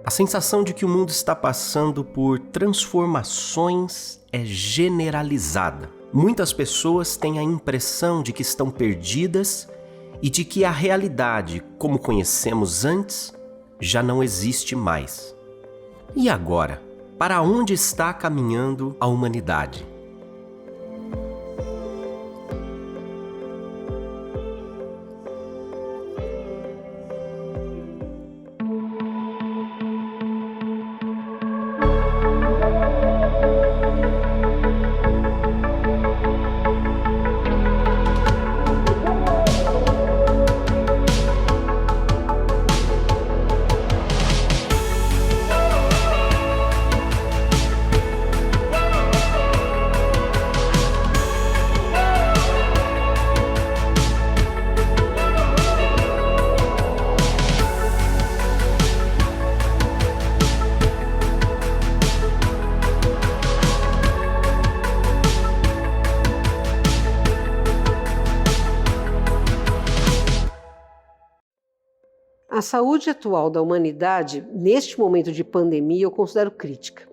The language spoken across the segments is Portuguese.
A sensação de que o mundo está passando por transformações é generalizada. Muitas pessoas têm a impressão de que estão perdidas e de que a realidade, como conhecemos antes, já não existe mais. E agora? Para onde está caminhando a humanidade? A saúde atual da humanidade, neste momento de pandemia, eu considero crítica.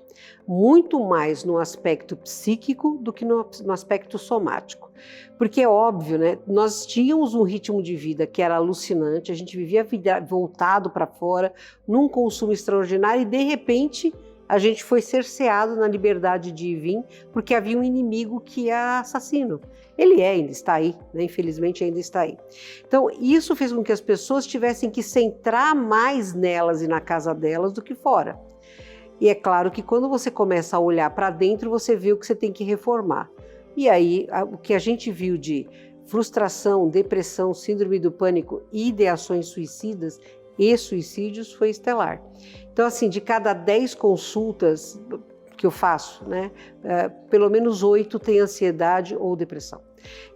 Muito mais no aspecto psíquico do que no aspecto somático. Porque é óbvio, né? Nós tínhamos um ritmo de vida que era alucinante, a gente vivia voltado para fora, num consumo extraordinário e, de repente, a gente foi cerceado na liberdade de ir e vir, porque havia um inimigo que é assassino. Ele ainda está aí, né? Infelizmente ainda está aí. Então, isso fez com que as pessoas tivessem que centrar mais nelas e na casa delas do que fora. E é claro que quando você começa a olhar para dentro, você vê o que você tem que reformar. E aí, o que a gente viu de frustração, depressão, síndrome do pânico e ideações suicidas e suicídios foi estelar. Então, assim, de cada 10 consultas que eu faço, né, pelo menos 8 têm ansiedade ou depressão.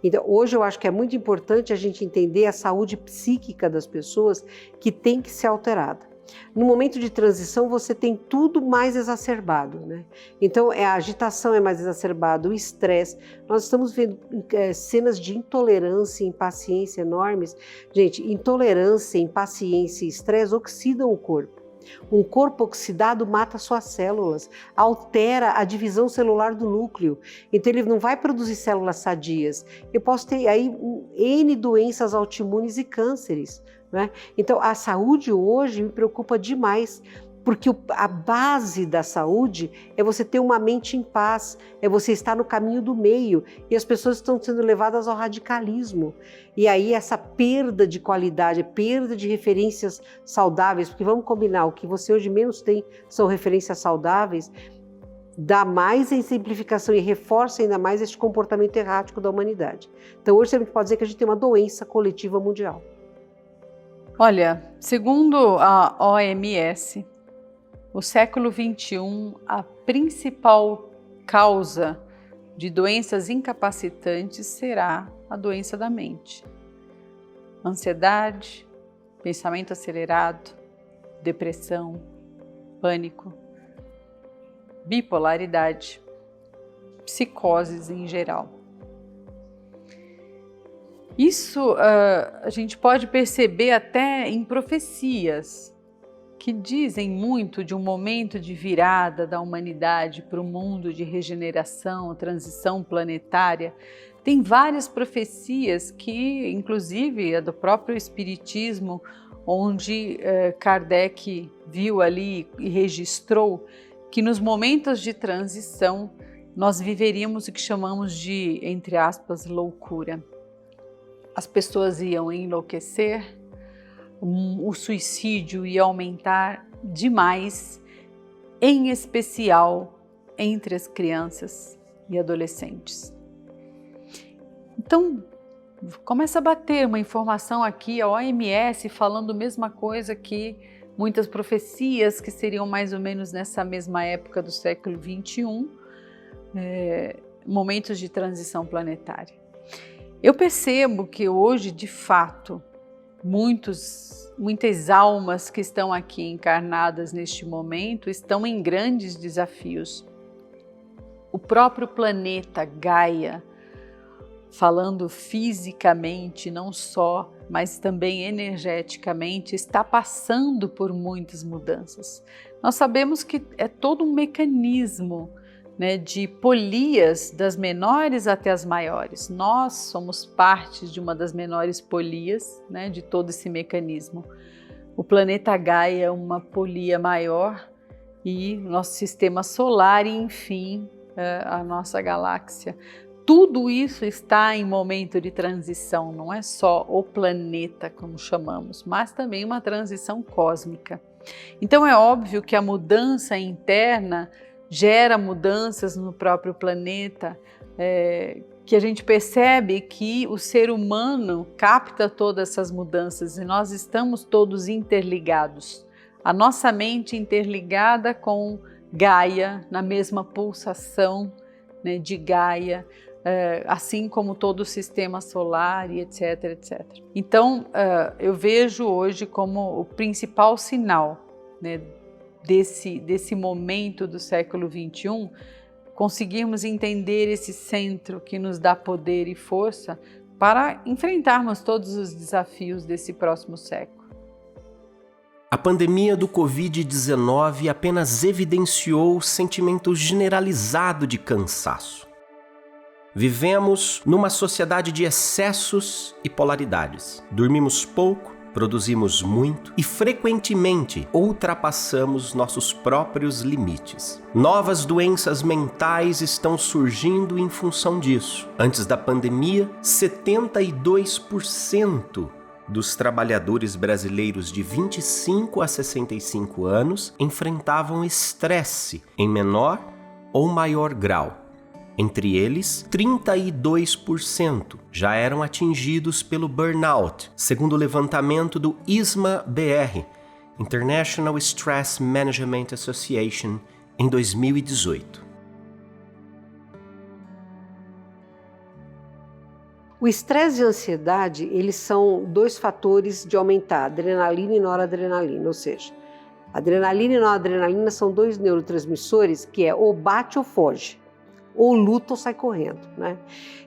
Então, hoje eu acho que é muito importante a gente entender a saúde psíquica das pessoas que tem que ser alterada. No momento de transição, você tem tudo mais exacerbado, né? Então, a agitação é mais exacerbada, o estresse. Nós estamos vendo cenas de intolerância e impaciência enormes. Gente, intolerância, impaciência e estresse oxidam o corpo. Um corpo oxidado mata suas células, altera a divisão celular do núcleo. Então ele não vai produzir células sadias. Eu posso ter aí N doenças autoimunes e cânceres, né? Então a saúde hoje me preocupa demais, porque a base da saúde é você ter uma mente em paz, é você estar no caminho do meio, e as pessoas estão sendo levadas ao radicalismo. E aí essa perda de qualidade, perda de referências saudáveis, porque vamos combinar, o que você hoje menos tem são referências saudáveis, dá mais exemplificação e reforça ainda mais este comportamento errático da humanidade. Então hoje a gente pode dizer que a gente tem uma doença coletiva mundial. Olha, segundo a OMS, o século XXI, a principal causa de doenças incapacitantes será a doença da mente. Ansiedade, pensamento acelerado, depressão, pânico, bipolaridade, psicoses em geral. Isso a gente pode perceber até em profecias que dizem muito de um momento de virada da humanidade para o mundo de regeneração, transição planetária. Tem várias profecias que, inclusive, a do próprio Espiritismo, onde Kardec viu ali e registrou que nos momentos de transição nós viveríamos o que chamamos de, entre aspas, loucura. As pessoas iam enlouquecer, o suicídio ia aumentar demais, em especial entre as crianças e adolescentes. Então, começa a bater uma informação aqui, a OMS falando a mesma coisa que muitas profecias que seriam mais ou menos nessa mesma época do século XXI, momentos de transição planetária. Eu percebo que hoje, de fato, muitas almas que estão aqui encarnadas neste momento estão em grandes desafios. O próprio planeta Gaia, falando fisicamente, não só, mas também energeticamente, está passando por muitas mudanças. Nós sabemos que é todo um mecanismo, né, de polias das menores até as maiores. Nós somos parte de uma das menores polias, né, de todo esse mecanismo. O planeta Gaia é uma polia maior e nosso sistema solar e, enfim, a nossa galáxia. Tudo isso está em momento de transição, não é só o planeta, como chamamos, mas também uma transição cósmica. Então é óbvio que a mudança interna gera mudanças no próprio planeta, que a gente percebe que o ser humano capta todas essas mudanças e nós estamos todos interligados. A nossa mente interligada com Gaia, na mesma pulsação, né, de Gaia, assim como todo o sistema solar e etc, etc. Então, eu vejo hoje como o principal sinal, né, desse momento do século XXI, conseguirmos entender esse centro que nos dá poder e força para enfrentarmos todos os desafios desse próximo século. A pandemia do Covid-19 apenas evidenciou o sentimento generalizado de cansaço. Vivemos numa sociedade de excessos e polaridades. Dormimos pouco, produzimos muito e frequentemente ultrapassamos nossos próprios limites. Novas doenças mentais estão surgindo em função disso. Antes da pandemia, 72% dos trabalhadores brasileiros de 25 a 65 anos enfrentavam estresse em menor ou maior grau. Entre eles, 32% já eram atingidos pelo burnout, segundo o levantamento do ISMA-BR, International Stress Management Association, em 2018. O estresse e a ansiedade, eles são dois fatores de aumentar adrenalina e noradrenalina, ou seja, adrenalina e noradrenalina são dois neurotransmissores que é ou bate ou foge, ou luta ou sai correndo, né?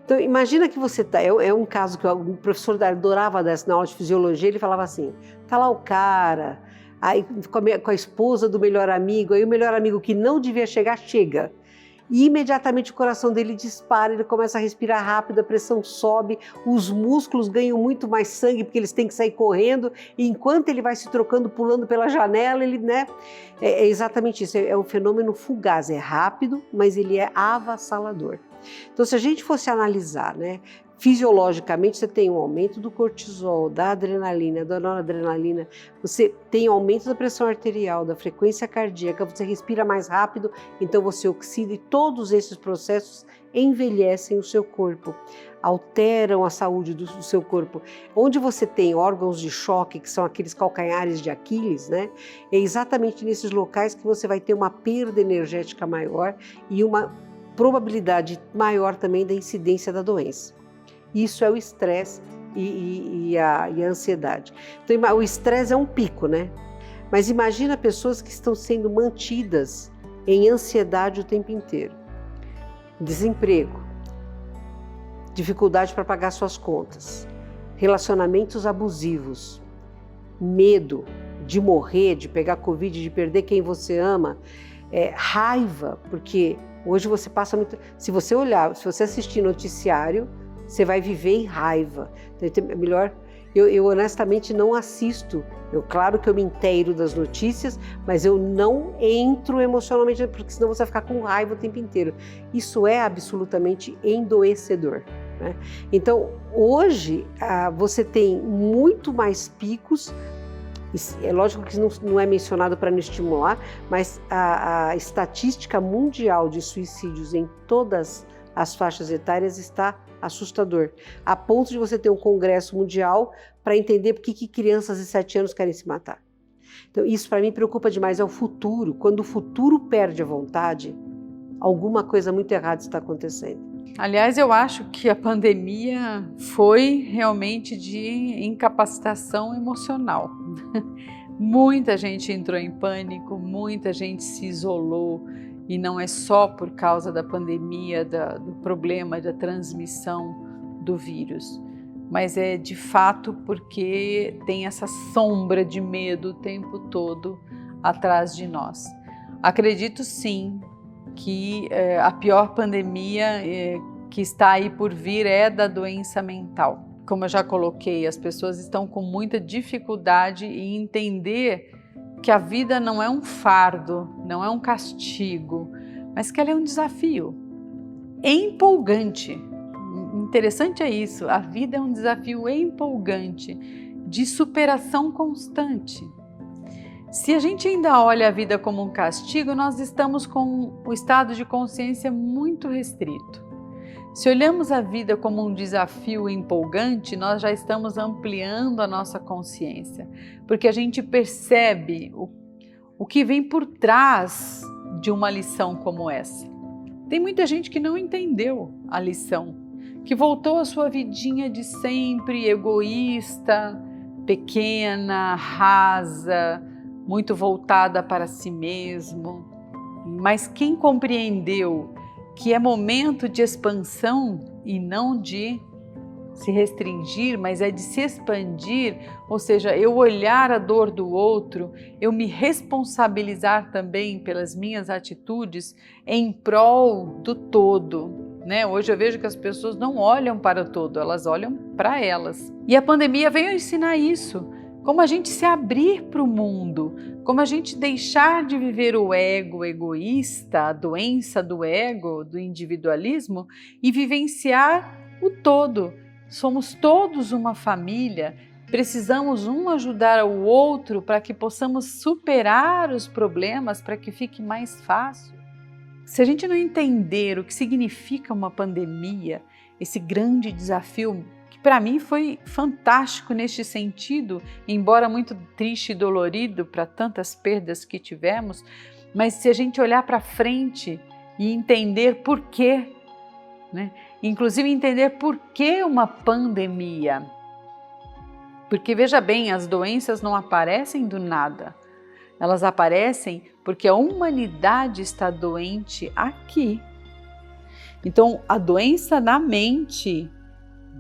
Então imagina que você tá, é um caso que o professor adorava dar na aula de fisiologia, ele falava assim, tá lá o cara, aí com a esposa do melhor amigo, aí o melhor amigo que não devia chegar, chega. E imediatamente o coração dele dispara, ele começa a respirar rápido, a pressão sobe, os músculos ganham muito mais sangue porque eles têm que sair correndo, e enquanto ele vai se trocando, pulando pela janela, ele, né? É exatamente isso, é um fenômeno fugaz, é rápido, mas ele é avassalador. Então, se a gente fosse analisar, né? Fisiologicamente, você tem um aumento do cortisol, da adrenalina, da noradrenalina, você tem aumento da pressão arterial, da frequência cardíaca, você respira mais rápido, então você oxida, e todos esses processos envelhecem o seu corpo, alteram a saúde do seu corpo. Onde você tem órgãos de choque, que são aqueles calcanhares de Aquiles, né? É exatamente nesses locais que você vai ter uma perda energética maior e uma probabilidade maior também da incidência da doença. Isso é o estresse e a ansiedade. Então, o estresse é um pico, né? Mas imagina pessoas que estão sendo mantidas em ansiedade o tempo inteiro. Desemprego, dificuldade para pagar suas contas, relacionamentos abusivos, medo de morrer, de pegar Covid, de perder quem você ama, raiva, porque hoje você passa muito... Se você olhar, se você assistir noticiário, você vai viver em raiva. Então, é melhor... Eu honestamente não assisto. Claro que eu me inteiro das notícias, mas eu não entro emocionalmente, porque senão você vai ficar com raiva o tempo inteiro. Isso é absolutamente endoecedor, né? Então, hoje, você tem muito mais picos. É lógico que não é mencionado para não estimular, mas a estatística mundial de suicídios em todas as faixas etárias está assustador, a ponto de você ter um congresso mundial para entender por que crianças de 7 anos querem se matar. Então isso para mim preocupa demais, é o futuro. Quando o futuro perde a vontade, alguma coisa muito errada está acontecendo. Aliás, eu acho que a pandemia foi realmente de incapacitação emocional. Muita gente entrou em pânico, muita gente se isolou. E não é só por causa da pandemia, do problema da transmissão do vírus, mas é de fato porque tem essa sombra de medo o tempo todo atrás de nós. Acredito sim que a pior pandemia que está aí por vir é da doença mental. Como eu já coloquei, as pessoas estão com muita dificuldade em entender que a vida não é um fardo, não é um castigo, mas que ela é um desafio. É empolgante. Interessante é isso, a vida é um desafio empolgante, de superação constante. Se a gente ainda olha a vida como um castigo, nós estamos com o estado de consciência muito restrito. Se olhamos a vida como um desafio empolgante, nós já estamos ampliando a nossa consciência, porque a gente percebe o que vem por trás de uma lição como essa. Tem muita gente que não entendeu a lição, que voltou à sua vidinha de sempre, egoísta, pequena, rasa, muito voltada para si mesmo. Mas quem compreendeu que é momento de expansão e não de se restringir, mas é de se expandir, ou seja, eu olhar a dor do outro, eu me responsabilizar também pelas minhas atitudes em prol do todo, né? Hoje eu vejo que as pessoas não olham para o todo, elas olham para elas. E a pandemia veio ensinar isso, como a gente se abrir para o mundo, como a gente deixar de viver o ego egoísta, a doença do ego, do individualismo, e vivenciar o todo. Somos todos uma família, precisamos um ajudar o outro para que possamos superar os problemas, para que fique mais fácil. Se a gente não entender o que significa uma pandemia, esse grande desafio, que para mim foi fantástico neste sentido, embora muito triste e dolorido para tantas perdas que tivemos, mas se a gente olhar para frente e entender por quê, né? Inclusive entender por que uma pandemia. Porque veja bem, as doenças não aparecem do nada. Elas aparecem porque a humanidade está doente aqui. Então, a doença na mente,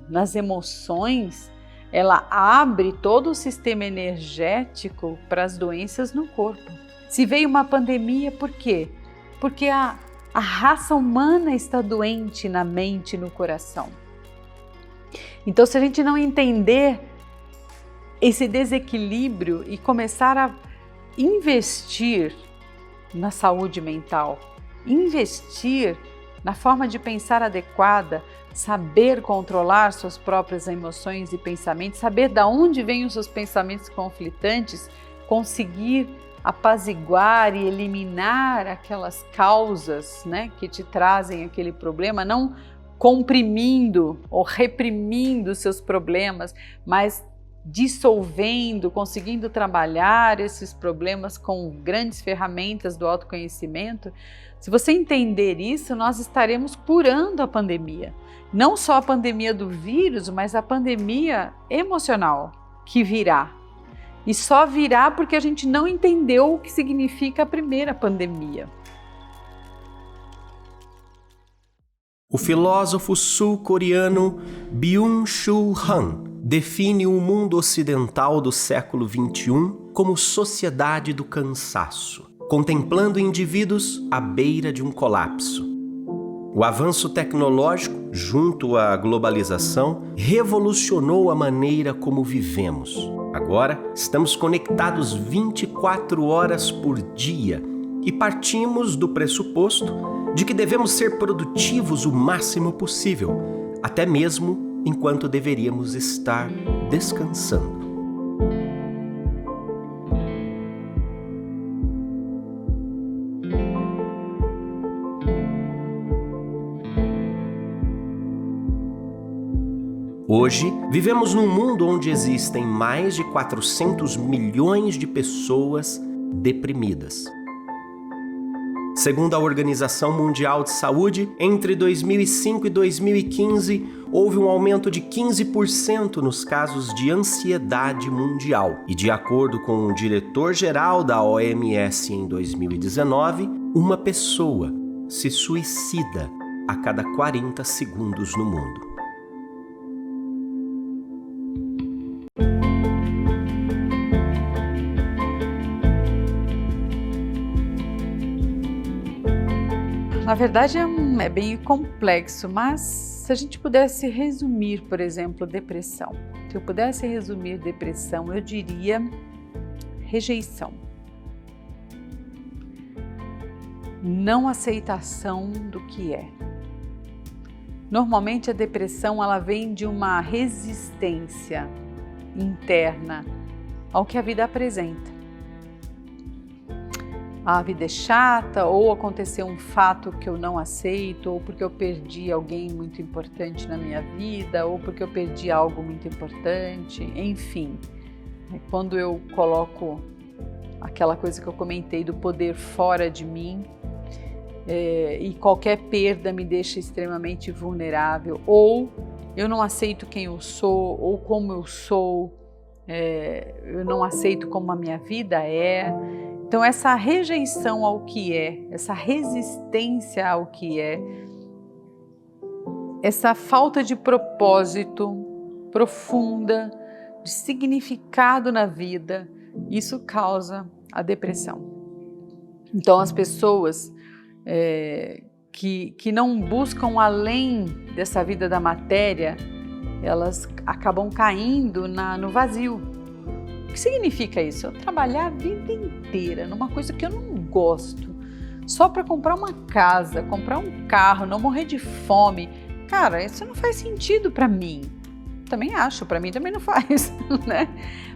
nas emoções, ela abre todo o sistema energético para as doenças no corpo. Se veio uma pandemia, por quê? Porque a raça humana está doente na mente e no coração. Então, se a gente não entender esse desequilíbrio e começar a investir na saúde mental, investir na forma de pensar adequada, saber controlar suas próprias emoções e pensamentos, saber de onde vêm os seus pensamentos conflitantes, conseguir apaziguar e eliminar aquelas causas, né, que te trazem aquele problema, não comprimindo ou reprimindo seus problemas, mas dissolvendo, conseguindo trabalhar esses problemas com grandes ferramentas do autoconhecimento. Se você entender isso, nós estaremos curando a pandemia. Não só a pandemia do vírus, mas a pandemia emocional que virá. E só virá porque a gente não entendeu o que significa a primeira pandemia. O filósofo sul-coreano Byung-Chul Han define o mundo ocidental do século XXI como sociedade do cansaço, contemplando indivíduos à beira de um colapso. O avanço tecnológico, junto à globalização, revolucionou a maneira como vivemos. Agora, estamos conectados 24 horas por dia e partimos do pressuposto de que devemos ser produtivos o máximo possível, até mesmo enquanto deveríamos estar descansando. Hoje, vivemos num mundo onde existem mais de 400 milhões de pessoas deprimidas. Segundo a Organização Mundial de Saúde, entre 2005 e 2015, houve um aumento de 15% nos casos de ansiedade mundial. E de acordo com o diretor-geral da OMS em 2019, uma pessoa se suicida a cada 40 segundos no mundo. Na verdade é bem complexo, mas se a gente pudesse resumir, por exemplo, depressão. Se eu pudesse resumir depressão, eu diria rejeição. Não aceitação do que é. Normalmente a depressão ela vem de uma resistência interna ao que a vida apresenta. A vida é chata, ou aconteceu um fato que eu não aceito, ou porque eu perdi alguém muito importante na minha vida, ou porque eu perdi algo muito importante, enfim. Quando eu coloco aquela coisa que eu comentei do poder fora de mim, e qualquer perda me deixa extremamente vulnerável, ou eu não aceito quem eu sou, ou como eu sou, eu não aceito como a minha vida é. Então essa rejeição ao que é, essa resistência ao que é, essa falta de propósito profunda, de significado na vida, isso causa a depressão. Então as pessoas que não buscam além dessa vida da matéria, elas acabam caindo no vazio. O que significa isso? Eu trabalhar a vida inteira numa coisa que eu não gosto, só para comprar uma casa, comprar um carro, não morrer de fome. Cara, isso não faz sentido para mim. Também acho, para mim também não faz, né?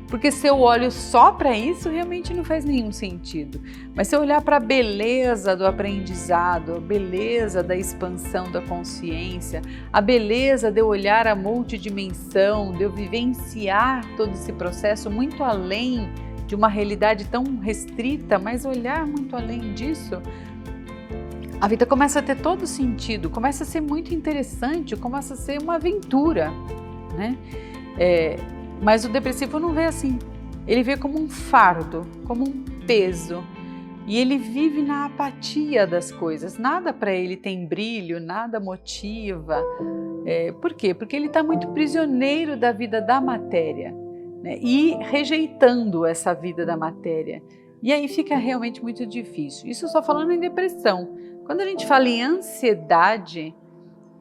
Porque se eu olho só para isso, realmente não faz nenhum sentido. Mas se eu olhar para a beleza do aprendizado, a beleza da expansão da consciência, a beleza de eu olhar a multidimensão, de eu vivenciar todo esse processo muito além de uma realidade tão restrita, mas olhar muito além disso, a vida começa a ter todo sentido, começa a ser muito interessante, começa a ser uma aventura, né? Mas o depressivo não vê assim, ele vê como um fardo, como um peso, e ele vive na apatia das coisas, nada para ele tem brilho, nada motiva. Por quê? Porque ele está muito prisioneiro da vida da matéria, né? E rejeitando essa vida da matéria, e aí fica realmente muito difícil. Isso só falando em depressão. Quando a gente fala em ansiedade,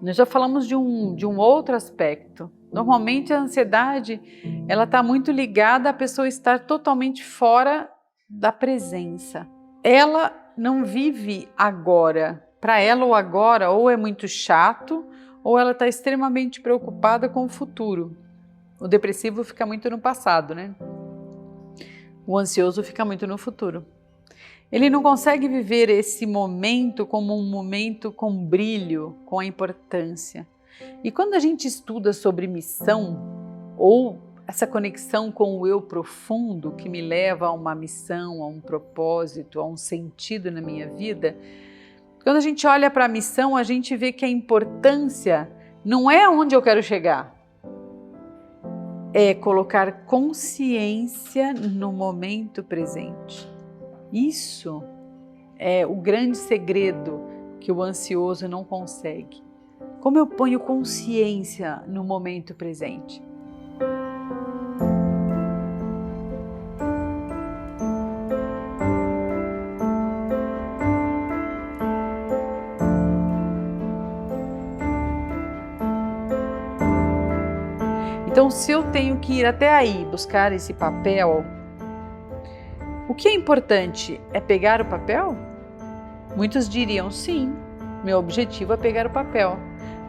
nós já falamos de um outro aspecto. Normalmente a ansiedade, ela está muito ligada à pessoa estar totalmente fora da presença. Ela não vive agora. Para ela o agora ou é muito chato, ou ela está extremamente preocupada com o futuro. O depressivo fica muito no passado, né? O ansioso fica muito no futuro. Ele não consegue viver esse momento como um momento com brilho, com a importância. E quando a gente estuda sobre missão, ou essa conexão com o eu profundo que me leva a uma missão, a um propósito, a um sentido na minha vida, quando a gente olha para a missão, a gente vê que a importância não é onde eu quero chegar, é colocar consciência no momento presente. Isso é o grande segredo que o ansioso não consegue. Como eu ponho consciência no momento presente? Então, se eu tenho que ir até aí, buscar esse papel, o que é importante é pegar o papel? Muitos diriam sim, meu objetivo é pegar o papel.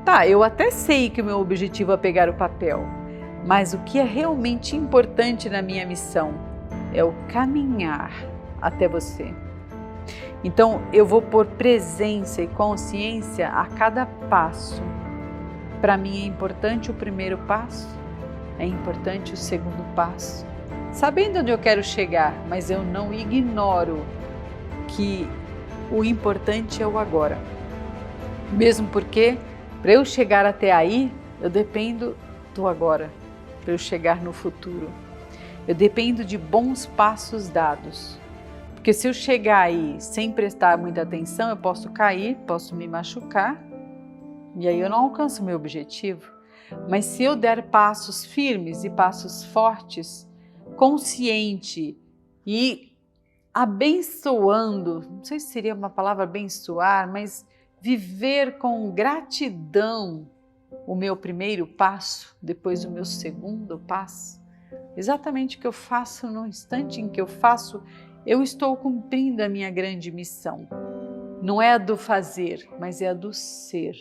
Tá, eu até sei que o meu objetivo é pegar o papel, mas o que é realmente importante na minha missão é o caminhar até você. Então, eu vou pôr presença e consciência a cada passo. Para mim é importante o primeiro passo, é importante o segundo passo. Sabendo onde eu quero chegar, mas eu não ignoro que o importante é o agora. Mesmo porque, para eu chegar até aí, eu dependo do agora. Para eu chegar no futuro, eu dependo de bons passos dados. Porque se eu chegar aí sem prestar muita atenção, eu posso cair, posso me machucar, e aí eu não alcanço o meu objetivo. Mas se eu der passos firmes e passos fortes, consciente e abençoando, não sei se seria uma palavra abençoar, mas viver com gratidão o meu primeiro passo, depois o meu segundo passo. Exatamente o que eu faço no instante em que eu faço, eu estou cumprindo a minha grande missão. Não é a do fazer, mas é a do ser.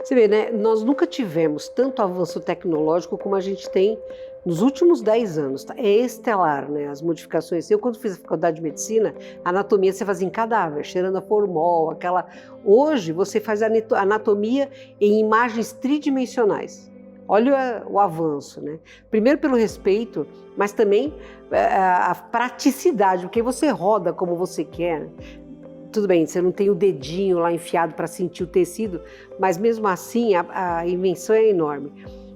Você vê, né? Nós nunca tivemos tanto avanço tecnológico como a gente tem nos últimos 10 anos. Tá? É estelar, né? As modificações. Eu, quando fiz a faculdade de medicina, a anatomia você fazia em cadáver, cheirando a formol, aquela... Hoje, você faz a anatomia em imagens tridimensionais. Olha o avanço, né? Primeiro pelo respeito, mas também a praticidade, porque você roda como você quer. Tudo bem, você não tem o dedinho lá enfiado para sentir o tecido, mas mesmo assim a invenção é enorme.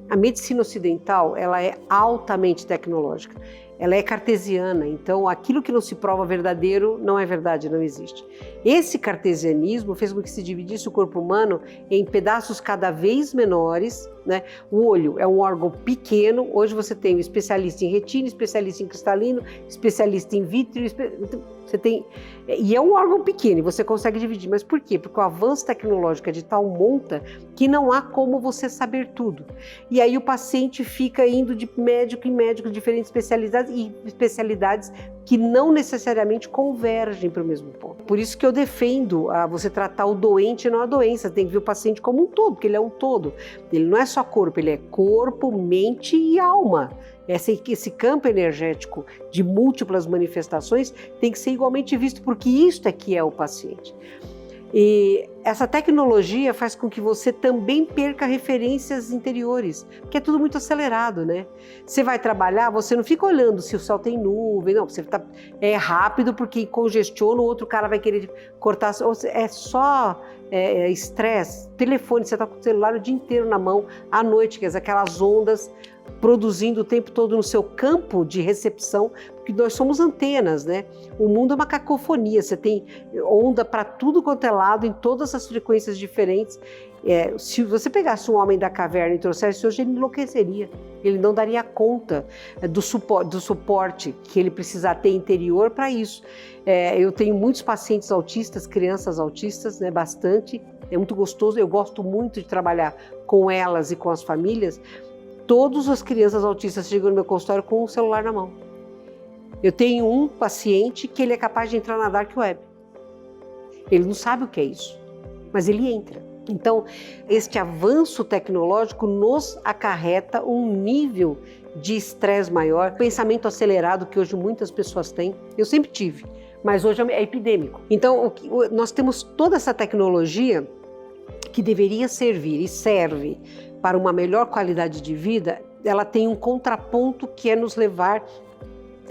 A medicina ocidental, ela é altamente tecnológica, ela é cartesiana, então aquilo que não se prova verdadeiro não é verdade, não existe. Esse cartesianismo fez com que se dividisse o corpo humano em pedaços cada vez menores, né? O olho é um órgão pequeno, hoje você tem um especialista em retina, especialista em cristalino, especialista em vítreo, você tem... E é um órgão pequeno e você consegue dividir, mas por quê? Porque o avanço tecnológico é de tal monta que não há como você saber tudo. E aí o paciente fica indo de médico em médico, diferentes especialidades e especialidades que não necessariamente convergem para o mesmo ponto. Por isso que eu defendo você tratar o doente e não a doença, tem que ver o paciente como um todo, porque ele é um todo. Ele não é só corpo, ele é corpo, mente e alma. Esse campo energético de múltiplas manifestações tem que ser igualmente visto, porque isto é que é o paciente. E essa tecnologia faz com que você também perca referências interiores, porque é tudo muito acelerado, né? Você vai trabalhar, você não fica olhando se o céu tem nuvem, não, você é rápido porque congestiona, o outro cara vai querer cortar, é só estresse, telefone, você está com o celular o dia inteiro na mão, à noite, quer dizer, aquelas ondas produzindo o tempo todo no seu campo de recepção, porque nós somos antenas, né? O mundo é uma cacofonia, você tem onda para tudo quanto é lado, em todas as frequências diferentes. Se você pegasse um homem da caverna e trouxesse hoje, ele enlouqueceria, ele não daria conta do suporte que ele precisa ter interior para isso. Eu tenho muitos pacientes autistas, crianças autistas, né? Bastante, é muito gostoso, eu gosto muito de trabalhar com elas e com as famílias. Todas as crianças autistas chegam no meu consultório com um celular na mão. Eu tenho um paciente que ele é capaz de entrar na dark web. Ele não sabe o que é isso, mas ele entra. Então, este avanço tecnológico nos acarreta um nível de estresse maior, pensamento acelerado que hoje muitas pessoas têm. Eu sempre tive, mas hoje é epidêmico. Então, nós temos toda essa tecnologia que deveria servir e serve para uma melhor qualidade de vida, ela tem um contraponto que é nos levar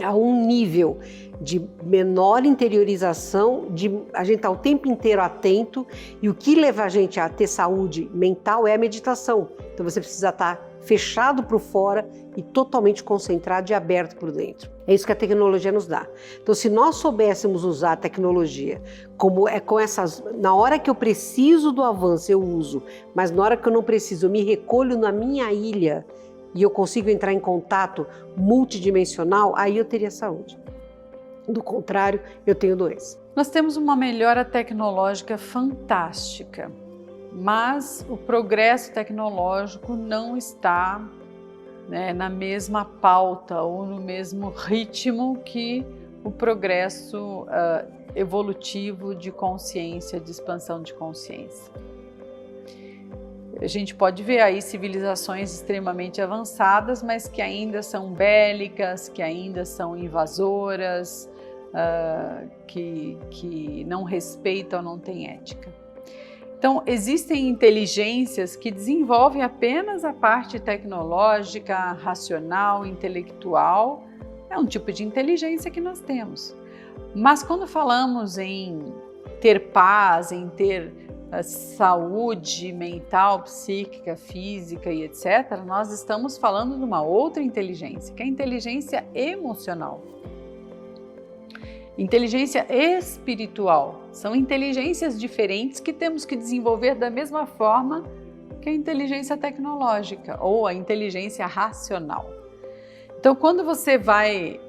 a um nível de menor interiorização, de a gente estar o tempo inteiro atento, e o que leva a gente a ter saúde mental é a meditação. Então você precisa estar fechado por fora e totalmente concentrado e aberto por dentro. É isso que a tecnologia nos dá. Então, se nós soubéssemos usar a tecnologia como com essas... Na hora que eu preciso do avanço, eu uso, mas na hora que eu não preciso, eu me recolho na minha ilha e eu consigo entrar em contato multidimensional, aí eu teria saúde. Do contrário, eu tenho doença. Nós temos uma melhora tecnológica fantástica, mas o progresso tecnológico não está, né, na mesma pauta ou no mesmo ritmo que o progresso evolutivo de consciência, de expansão de consciência. A gente pode ver aí civilizações extremamente avançadas, mas que ainda são bélicas, que ainda são invasoras, que não respeitam, não têm ética. Então, existem inteligências que desenvolvem apenas a parte tecnológica, racional, intelectual. É um tipo de inteligência que nós temos. Mas quando falamos em ter paz, em ter saúde mental, psíquica, física e etc., nós estamos falando de uma outra inteligência, que é a inteligência emocional. Inteligência espiritual. São inteligências diferentes que temos que desenvolver da mesma forma que a inteligência tecnológica ou a inteligência racional. Então, quando você vai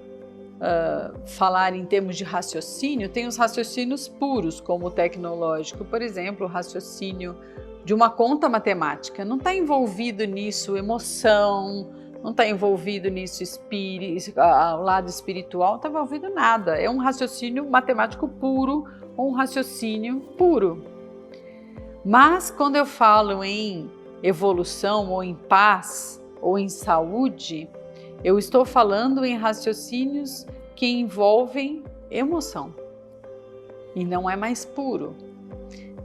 falar em termos de raciocínio, tem os raciocínios puros, como o tecnológico, por exemplo, o raciocínio de uma conta matemática. Não está envolvido nisso emoção, não está envolvido nisso o lado espiritual, não está envolvido nada. É um raciocínio matemático puro ou um raciocínio puro. Mas quando eu falo em evolução ou em paz ou em saúde, eu estou falando em raciocínios que envolvem emoção. E não é mais puro,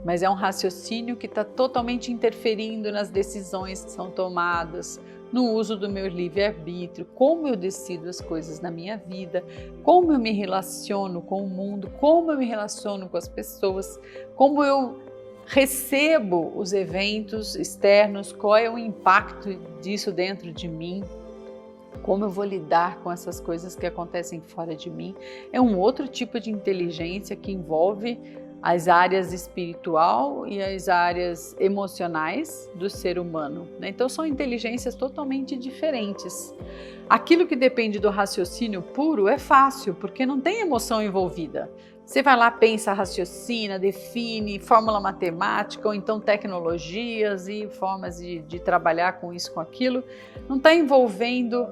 mas é um raciocínio que está totalmente interferindo nas decisões que são tomadas, no uso do meu livre-arbítrio, como eu decido as coisas na minha vida, como eu me relaciono com o mundo, como eu me relaciono com as pessoas, como eu recebo os eventos externos, qual é o impacto disso dentro de mim, como eu vou lidar com essas coisas que acontecem fora de mim. É um outro tipo de inteligência que envolve as áreas espiritual e as áreas emocionais do ser humano, né? Então são inteligências totalmente diferentes. Aquilo que depende do raciocínio puro é fácil, porque não tem emoção envolvida. Você vai lá, pensa, raciocina, define fórmula matemática ou então tecnologias e formas de trabalhar com isso, com aquilo. Não está envolvendo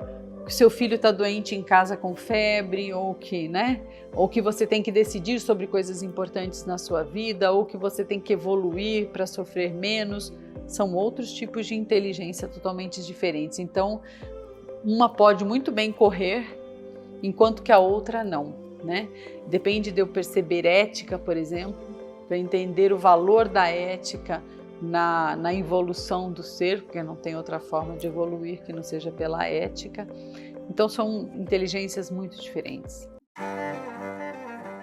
que seu filho está doente em casa com febre ou que você tem que decidir sobre coisas importantes na sua vida ou que você tem que evoluir para sofrer menos. São outros tipos de inteligência totalmente diferentes. Então, uma pode muito bem correr, enquanto que a outra não, né? Depende de eu perceber ética, por exemplo, para entender o valor da ética na evolução do ser, porque não tem outra forma de evoluir que não seja pela ética. Então são inteligências muito diferentes.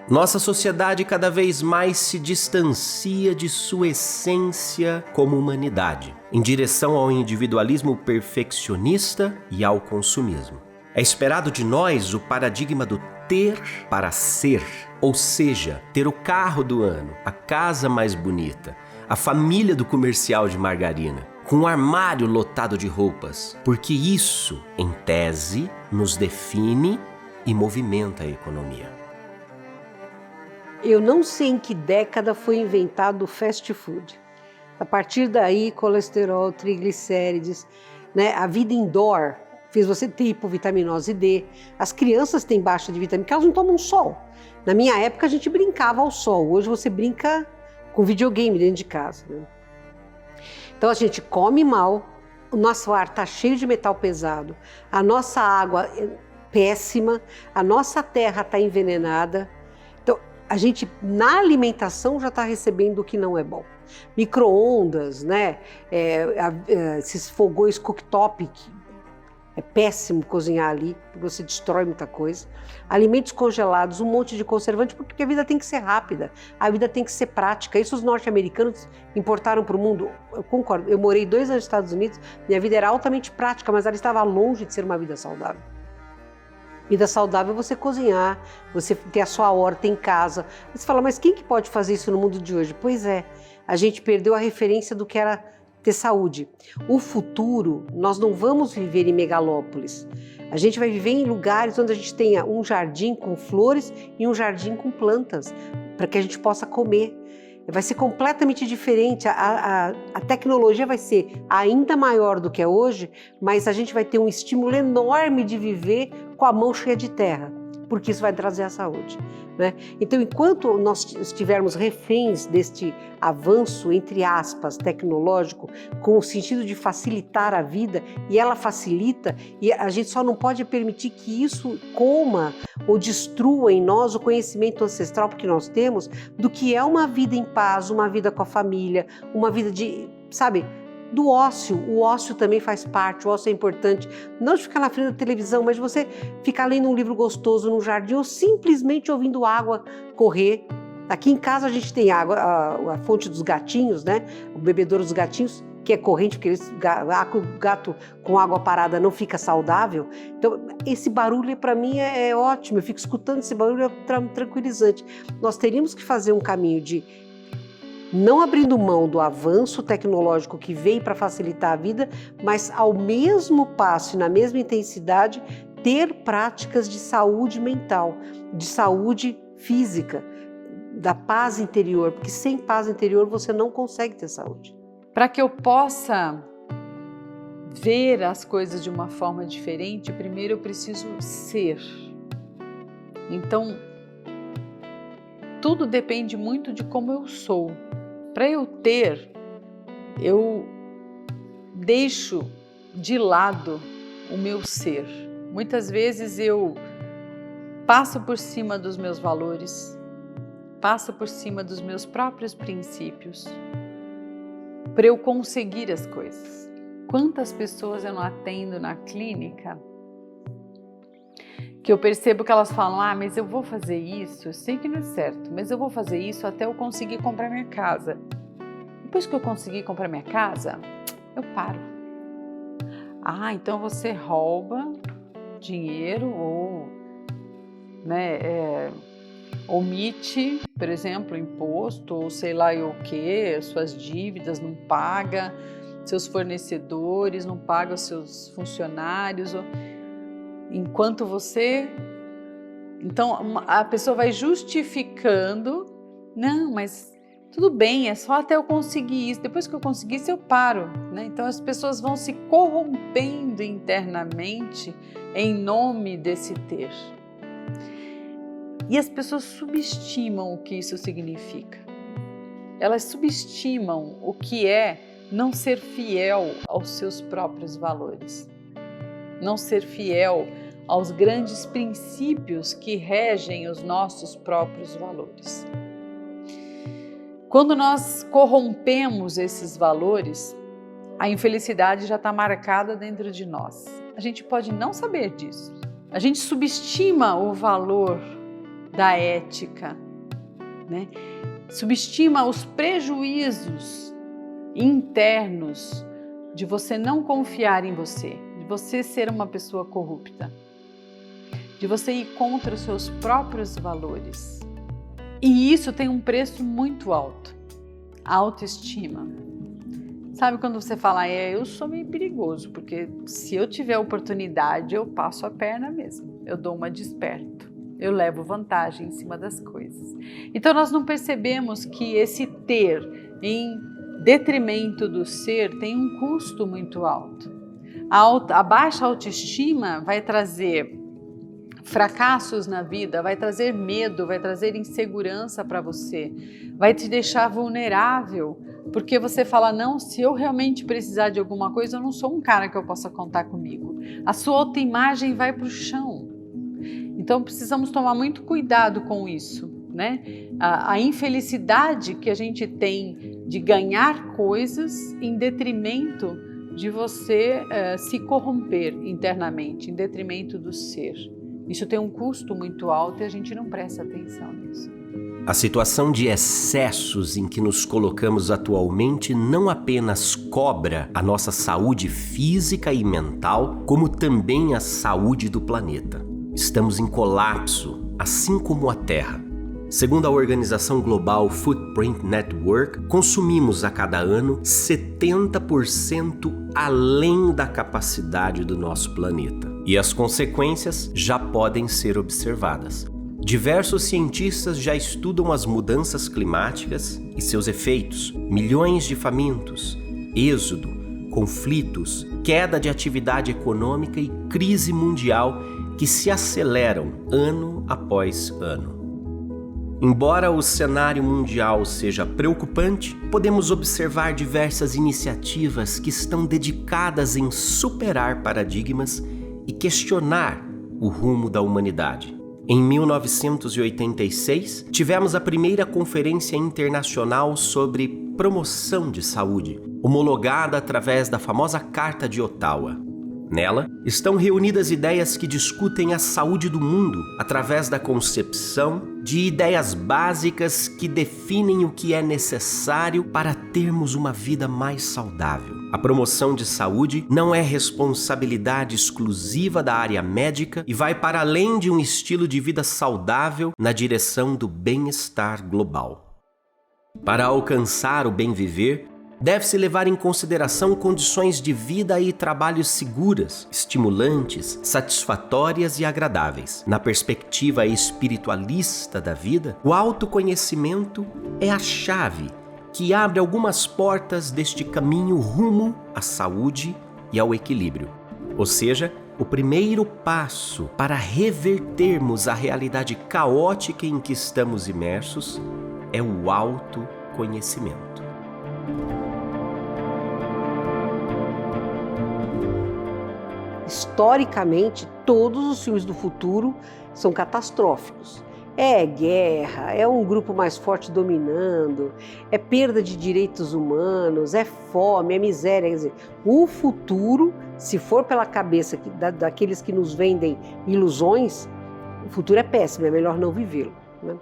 Nossa sociedade cada vez mais se distancia de sua essência como humanidade, em direção ao individualismo perfeccionista e ao consumismo. É esperado de nós o paradigma do ter para ser, ou seja, ter o carro do ano, a casa mais bonita, a família do comercial de margarina, com um armário lotado de roupas, porque isso, em tese, nos define e movimenta a economia. Eu não sei em que década foi inventado o fast food. A partir daí, colesterol, triglicérides, né? A vida indoor fez você ter hipovitaminose D. As crianças têm baixa de vitamina, porque elas não tomam sol. Na minha época, a gente brincava ao sol. Hoje você brinca com videogame dentro de casa, né? Então a gente come mal, o nosso ar está cheio de metal pesado, a nossa água é péssima, a nossa terra está envenenada. Então a gente na alimentação já está recebendo o que não é bom. Micro-ondas, né? Esses fogões cooktop, é péssimo cozinhar ali, porque você destrói muita coisa. Alimentos congelados, um monte de conservante, porque a vida tem que ser rápida, a vida tem que ser prática. Isso os norte-americanos importaram para o mundo. Eu concordo, eu morei 2 anos nos Estados Unidos, minha vida era altamente prática, mas ela estava longe de ser uma vida saudável. Vida saudável é você cozinhar, você ter a sua horta em casa. Você fala, mas quem que pode fazer isso no mundo de hoje? Pois é, a gente perdeu a referência do que era ter saúde. O futuro, nós não vamos viver em megalópolis. A gente vai viver em lugares onde a gente tenha um jardim com flores e um jardim com plantas, para que a gente possa comer. Vai ser completamente diferente. A tecnologia vai ser ainda maior do que é hoje, mas a gente vai ter um estímulo enorme de viver com a mão cheia de terra, porque isso vai trazer a saúde, né? Então, enquanto nós estivermos reféns deste avanço, entre aspas, tecnológico, com o sentido de facilitar a vida, e ela facilita, e a gente só não pode permitir que isso coma ou destrua em nós o conhecimento ancestral que nós temos do que é uma vida em paz, uma vida com a família, uma vida de, sabe, do ócio. O ócio também faz parte, o ócio é importante. Não de ficar na frente da televisão, mas de você ficar lendo um livro gostoso no jardim ou simplesmente ouvindo água correr. Aqui em casa a gente tem água, a fonte dos gatinhos, né? O bebedouro dos gatinhos, que é corrente, porque o gato com água parada não fica saudável. Então, esse barulho para mim é ótimo. Eu fico escutando esse barulho, é tranquilizante. Nós teríamos que fazer um caminho de não abrindo mão do avanço tecnológico que veio para facilitar a vida, mas ao mesmo passo e na mesma intensidade, ter práticas de saúde mental, de saúde física, da paz interior, porque sem paz interior você não consegue ter saúde. Para que eu possa ver as coisas de uma forma diferente, primeiro eu preciso ser. Então, tudo depende muito de como eu sou. Para eu ter, eu deixo de lado o meu ser. Muitas vezes eu passo por cima dos meus valores, passo por cima dos meus próprios princípios, para eu conseguir as coisas. Quantas pessoas eu não atendo na clínica que eu percebo que elas falam: ah, mas eu vou fazer isso, eu sei que não é certo, mas eu vou fazer isso até eu conseguir comprar minha casa. Depois que eu conseguir comprar minha casa, eu paro. Ah, então você rouba dinheiro ou, omite, por exemplo, imposto ou sei lá o que, suas dívidas não paga, seus fornecedores não pagam seus funcionários, enquanto você... Então a pessoa vai justificando: não, mas tudo bem, é só até eu conseguir isso, depois que eu conseguir isso eu paro, né? Então as pessoas vão se corrompendo internamente em nome desse ter. E as pessoas subestimam o que isso significa. Elas subestimam o que é não ser fiel aos seus próprios valores, não ser fiel aos grandes princípios que regem os nossos próprios valores. Quando nós corrompemos esses valores, a infelicidade já está marcada dentro de nós. A gente pode não saber disso. A gente subestima o valor da ética, né? Subestima os prejuízos internos de você não confiar em você, de você ser uma pessoa corrupta, de você ir contra os seus próprios valores. E isso tem um preço muito alto, a autoestima. Sabe quando você fala: eu sou meio perigoso, porque se eu tiver oportunidade eu passo a perna mesmo, eu dou uma desperto, eu levo vantagem em cima das coisas. Então nós não percebemos que esse ter em detrimento do ser tem um custo muito alto. A baixa autoestima vai trazer fracassos na vida, vai trazer medo, vai trazer insegurança para você, vai te deixar vulnerável, porque você fala: não, se eu realmente precisar de alguma coisa, eu não sou um cara que eu possa contar comigo. A sua autoimagem vai para o chão. Então precisamos tomar muito cuidado com isso, né? A infelicidade que a gente tem de ganhar coisas em detrimento de você se corromper internamente, em detrimento do ser. Isso tem um custo muito alto e a gente não presta atenção nisso. A situação de excessos em que nos colocamos atualmente não apenas cobra a nossa saúde física e mental, como também a saúde do planeta. Estamos em colapso, assim como a Terra. Segundo a organização global Footprint Network, consumimos a cada ano 70% além da capacidade do nosso planeta. E as consequências já podem ser observadas. Diversos cientistas já estudam as mudanças climáticas e seus efeitos. Milhões de famintos, êxodo, conflitos, queda de atividade econômica e crise mundial que se aceleram ano após ano. Embora o cenário mundial seja preocupante, podemos observar diversas iniciativas que estão dedicadas em superar paradigmas e questionar o rumo da humanidade. Em 1986, tivemos a primeira Conferência Internacional sobre Promoção de Saúde, homologada através da famosa Carta de Ottawa. Nela, estão reunidas ideias que discutem a saúde do mundo através da concepção de ideias básicas que definem o que é necessário para termos uma vida mais saudável. A promoção de saúde não é responsabilidade exclusiva da área médica e vai para além de um estilo de vida saudável na direção do bem-estar global. Para alcançar o bem-viver, Deve-se levar em consideração condições de vida e trabalho seguras, estimulantes, satisfatórias e agradáveis. Na perspectiva espiritualista da vida, o autoconhecimento é a chave que abre algumas portas deste caminho rumo à saúde e ao equilíbrio. Ou seja, o primeiro passo para revertermos a realidade caótica em que estamos imersos é o autoconhecimento. Historicamente, todos os filmes do futuro são catastróficos. É guerra, é um grupo mais forte dominando, é perda de direitos humanos, é fome, é miséria. Quer dizer, o futuro, se for pela cabeça daqueles que nos vendem ilusões, o futuro é péssimo, é melhor não vivê-lo, né?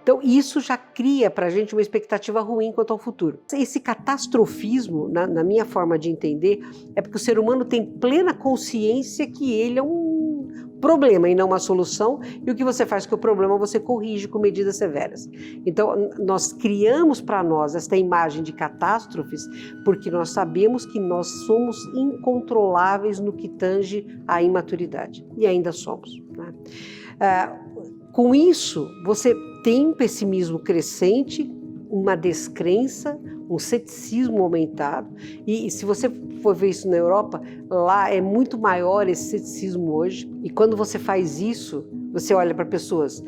Então isso já cria para a gente uma expectativa ruim quanto ao futuro. Esse catastrofismo, na minha forma de entender, é porque o ser humano tem plena consciência que ele é um problema e não uma solução, e o que você faz com o problema você corrige com medidas severas. Então nós criamos para nós esta imagem de catástrofes porque nós sabemos que nós somos incontroláveis no que tange à imaturidade, e ainda somos, né? Com isso, você tem um pessimismo crescente, uma descrença, um ceticismo aumentado. E se você for ver isso na Europa, lá é muito maior esse ceticismo hoje. E quando você faz isso, você olha para pessoas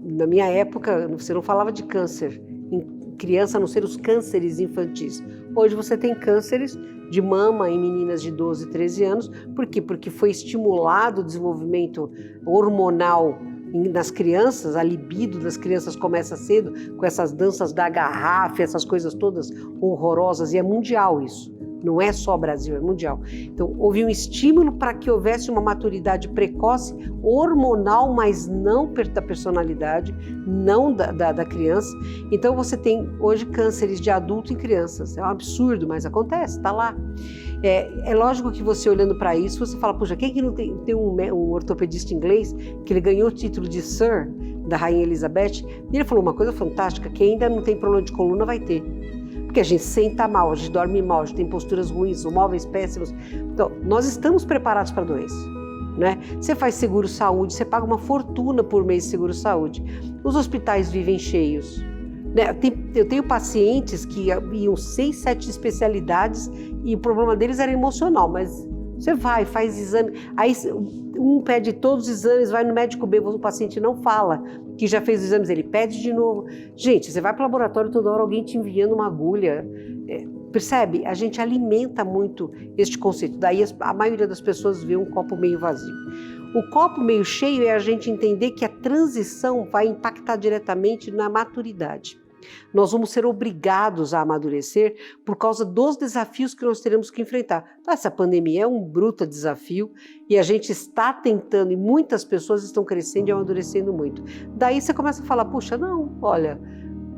na minha época, você não falava de câncer em criança, a não ser os cânceres infantis. Hoje você tem cânceres de mama em meninas de 12, 13 anos. Por quê? Porque foi estimulado o desenvolvimento hormonal nas crianças, a libido das crianças começa cedo, com essas danças da garrafa, essas coisas todas horrorosas, e é mundial isso. Não é só Brasil, é mundial. Então, houve um estímulo para que houvesse uma maturidade precoce, hormonal, mas não da personalidade, não da criança. Então, você tem hoje cânceres de adulto em crianças. É um absurdo, mas acontece, está lá. É lógico que você olhando para isso, você fala, puxa, quem que não tem um ortopedista inglês que ele ganhou o título de Sir da Rainha Elizabeth, e ele falou uma coisa fantástica, quem ainda não tem problema de coluna vai ter. Porque a gente senta mal, a gente dorme mal, a gente tem posturas ruins, móveis péssimos. Então, nós estamos preparados para a doença, né? Você faz seguro-saúde, você paga uma fortuna por mês de seguro-saúde. Os hospitais vivem cheios, né? Eu tenho pacientes que iam 6, 7 especialidades e o problema deles era emocional, mas você vai, faz exame, aí um pede todos os exames, vai no médico B, o paciente não fala que já fez os exames, ele pede de novo. Gente, você vai para o laboratório toda hora, alguém te enviando uma agulha. Percebe? A gente alimenta muito este conceito. Daí a maioria das pessoas vê um copo meio vazio. O copo meio cheio é a gente entender que a transição vai impactar diretamente na maturidade. Nós vamos ser obrigados a amadurecer por causa dos desafios que nós teremos que enfrentar. Essa pandemia é um bruto desafio e a gente está tentando, e muitas pessoas estão crescendo e amadurecendo muito. Daí você começa a falar, puxa, não, olha,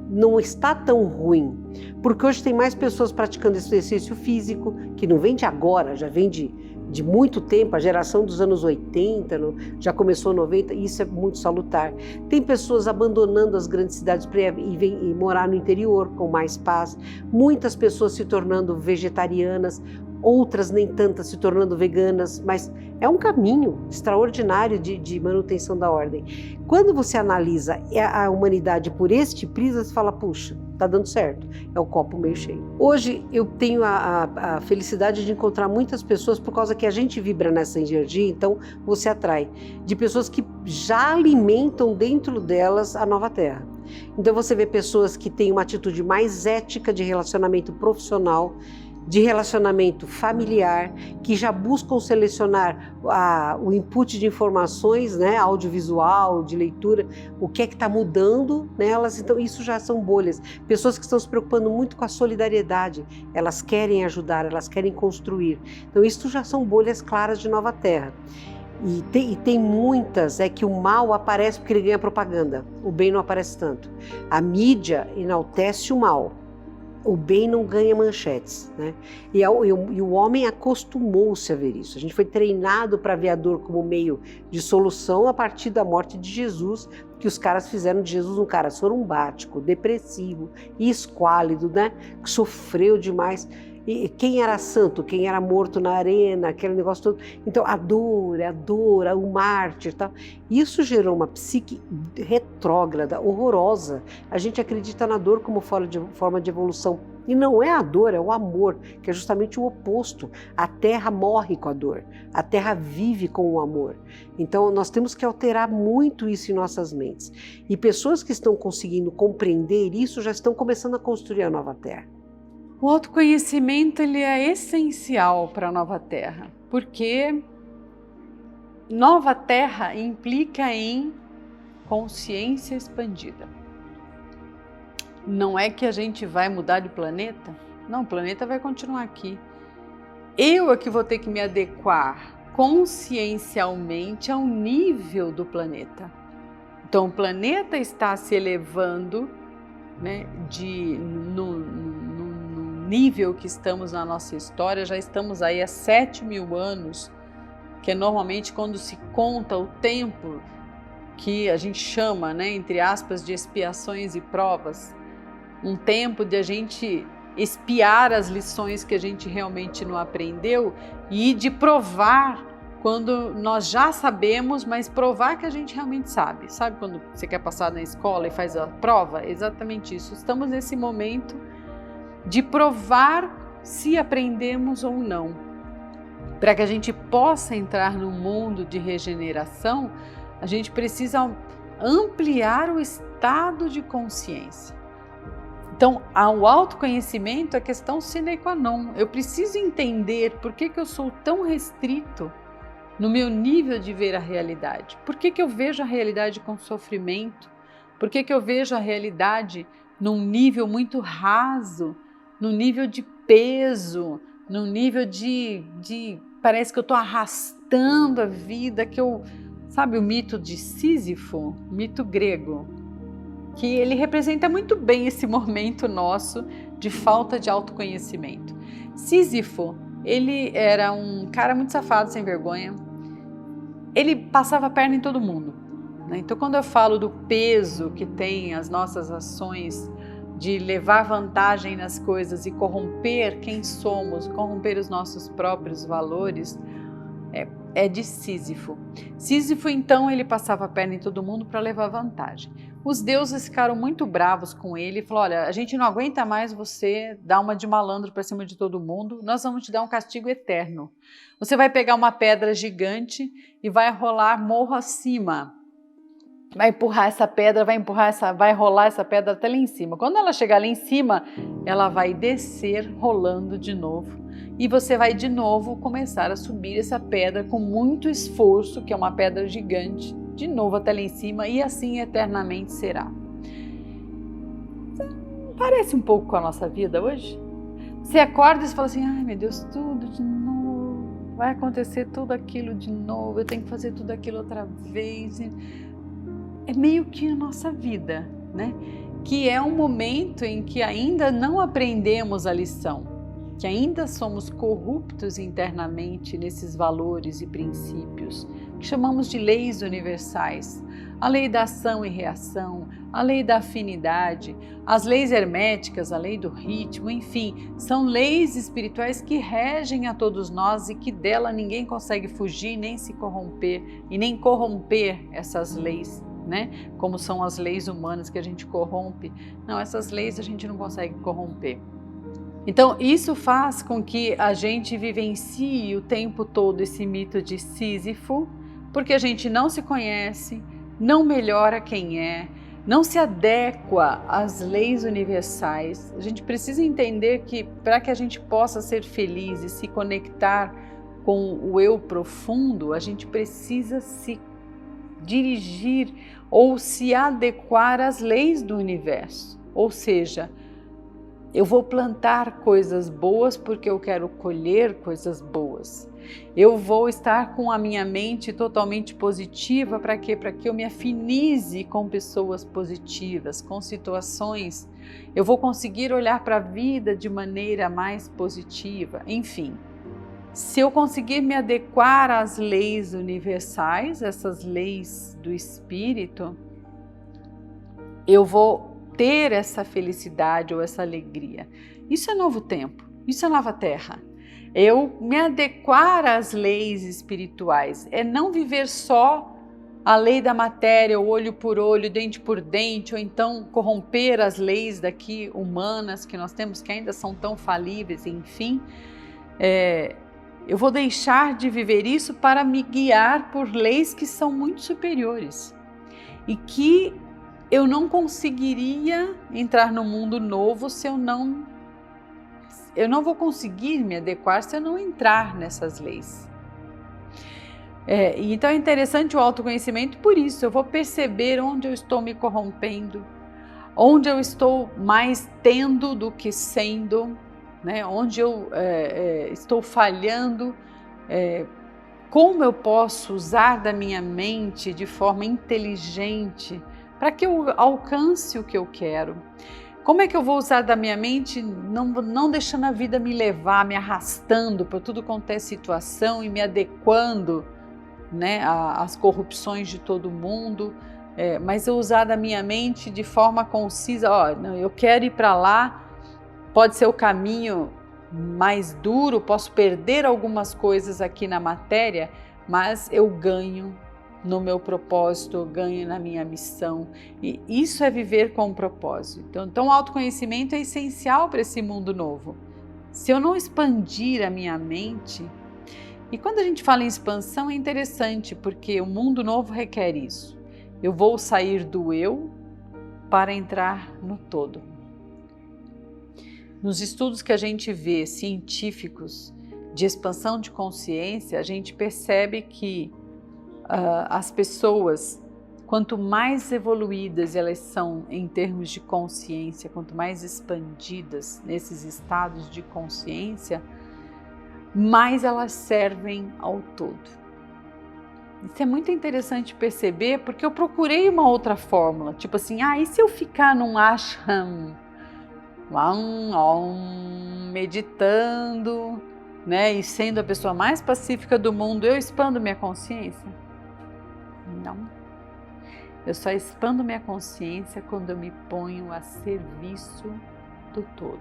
não está tão ruim, porque hoje tem mais pessoas praticando esse exercício físico, que não vem de agora, já vem de muito tempo, a geração dos anos 80, já começou 90, e isso é muito salutar. Tem pessoas abandonando as grandes cidades para ir morar no interior com mais paz, muitas pessoas se tornando vegetarianas, outras nem tantas se tornando veganas, mas é um caminho extraordinário de manutenção da ordem. Quando você analisa a humanidade por este prisma, você fala, puxa, está dando certo, é o copo meio cheio. Hoje eu tenho a felicidade de encontrar muitas pessoas, por causa que a gente vibra nessa energia, então você atrai, de pessoas que já alimentam dentro delas a nova Terra. Então você vê pessoas que têm uma atitude mais ética de relacionamento profissional, de relacionamento familiar, que já buscam selecionar o input de informações, né, audiovisual, de leitura, o que é que está mudando nelas. Então isso já são bolhas. Pessoas que estão se preocupando muito com a solidariedade, elas querem ajudar, elas querem construir. Então isso já são bolhas claras de nova Terra. E tem muitas, que o mal aparece porque ele ganha propaganda, o bem não aparece tanto. A mídia enaltece o mal. o bem não ganha manchetes, né? E o homem acostumou-se a ver isso. A gente foi treinado para ver a dor como meio de solução a partir da morte de Jesus, que os caras fizeram de Jesus um cara sorumbático, depressivo e esquálido, né? Que sofreu demais. E quem era santo, quem era morto na arena, aquele negócio todo. Então, a dor, o mártir e tal. Isso gerou uma psique retrógrada, horrorosa. A gente acredita na dor como forma de evolução. E não é a dor, é o amor, que é justamente o oposto. A terra morre com a dor, a terra vive com o amor. Então, nós temos que alterar muito isso em nossas mentes. E pessoas que estão conseguindo compreender isso já estão começando a construir a nova terra. O autoconhecimento ele é essencial para a nova terra, porque nova terra implica em consciência expandida. Não é que a gente vai mudar de planeta, não, o planeta vai continuar aqui. Eu é que vou ter que me adequar consciencialmente ao nível do planeta. Então o planeta está se elevando, né, no nível que estamos na nossa história, já estamos aí há 7.000 anos, que é normalmente quando se conta o tempo que a gente chama, né, entre aspas, de expiações e provas, um tempo de a gente expiar as lições que a gente realmente não aprendeu e de provar quando nós já sabemos, mas provar que a gente realmente sabe. Sabe quando você quer passar na escola e faz a prova? Exatamente isso. Estamos nesse momento de provar se aprendemos ou não. Para que a gente possa entrar no mundo de regeneração, a gente precisa ampliar o estado de consciência. Então, o autoconhecimento é questão sine qua non. Eu preciso entender por que eu sou tão restrito no meu nível de ver a realidade. Por que eu vejo a realidade com sofrimento? Por que eu vejo a realidade num nível muito raso, num nível de peso, num nível de parece que eu estou arrastando a vida, sabe o mito de Sísifo, mito grego, que ele representa muito bem esse momento nosso de falta de autoconhecimento. Sísifo, ele era um cara muito safado, sem vergonha, ele passava a perna em todo mundo, né? Então quando eu falo do peso que tem as nossas ações, de levar vantagem nas coisas e corromper quem somos, corromper os nossos próprios valores, é de Sísifo. Sísifo, então, ele passava a perna em todo mundo para levar vantagem. Os deuses ficaram muito bravos com ele e falaram: olha, a gente não aguenta mais você dar uma de malandro para cima de todo mundo, nós vamos te dar um castigo eterno. Você vai pegar uma pedra gigante e vai rolar morro acima. Vai empurrar essa pedra, vai rolar essa pedra até lá em cima. Quando ela chegar lá em cima, ela vai descer rolando de novo. E você vai de novo começar a subir essa pedra com muito esforço, que é uma pedra gigante, de novo até lá em cima, e assim eternamente será. Parece um pouco com a nossa vida hoje? Você acorda e fala assim: ai meu Deus, tudo de novo, vai acontecer tudo aquilo de novo, eu tenho que fazer tudo aquilo outra vez. É meio que a nossa vida, né? Que é um momento em que ainda não aprendemos a lição, que ainda somos corruptos internamente nesses valores e princípios, que chamamos de leis universais. A lei da ação e reação, a lei da afinidade, as leis herméticas, a lei do ritmo, enfim, são leis espirituais que regem a todos nós e que dela ninguém consegue fugir, nem se corromper e nem corromper essas leis, né? Como são as leis humanas que a gente corrompe. Não, essas leis a gente não consegue corromper. Então, isso faz com que a gente vivencie o tempo todo esse mito de Sísifo, porque a gente não se conhece, não melhora quem é, não se adequa às leis universais. A gente precisa entender que para que a gente possa ser feliz e se conectar com o eu profundo, a gente precisa se dirigir ou se adequar às leis do universo. Ou seja, Eu vou plantar coisas boas porque eu quero colher coisas boas. Eu vou estar com a minha mente totalmente positiva. Para quê? Para que eu me afinize com pessoas positivas, com situações. Eu vou conseguir olhar para a vida de maneira mais positiva. Enfim, se eu conseguir me adequar às leis universais, essas leis do espírito, eu vou ter essa felicidade ou essa alegria. Isso é novo tempo, isso é nova terra. Eu me adequar às leis espirituais, é não viver só a lei da matéria, o olho por olho, dente por dente, ou então corromper as leis daqui humanas que nós temos, que ainda são tão falíveis, enfim. Eu vou deixar de viver isso para me guiar por leis que são muito superiores e que eu não conseguiria entrar no mundo novo se eu não vou conseguir me adequar se eu não entrar nessas leis. Então é interessante o autoconhecimento por isso. Eu vou perceber onde eu estou me corrompendo, onde eu estou mais tendo do que sendo, né? Onde eu estou falhando, como eu posso usar da minha mente de forma inteligente para que eu alcance o que eu quero. Como é que eu vou usar da minha mente não deixando a vida me levar, me arrastando por tudo quanto é situação e me adequando, né, às corrupções de todo mundo, mas eu usar da minha mente de forma concisa. Eu quero ir para lá, pode ser o caminho mais duro, posso perder algumas coisas aqui na matéria, mas eu ganho no meu propósito, eu ganho na minha missão, e isso é viver com um propósito. Então o autoconhecimento é essencial para esse mundo novo. Se eu não expandir a minha mente, e quando a gente fala em expansão é interessante, porque o mundo novo requer isso. Eu vou sair do eu para entrar no todo. Nos estudos que a gente vê científicos de expansão de consciência, a gente percebe que as pessoas, quanto mais evoluídas elas são em termos de consciência, quanto mais expandidas nesses estados de consciência, mais elas servem ao todo. Isso é muito interessante perceber, porque eu procurei uma outra fórmula, tipo assim, e se eu ficar num ashram, meditando, né, e sendo a pessoa mais pacífica do mundo, eu expando minha consciência? Não. Eu só expando minha consciência quando eu me ponho a serviço do todo.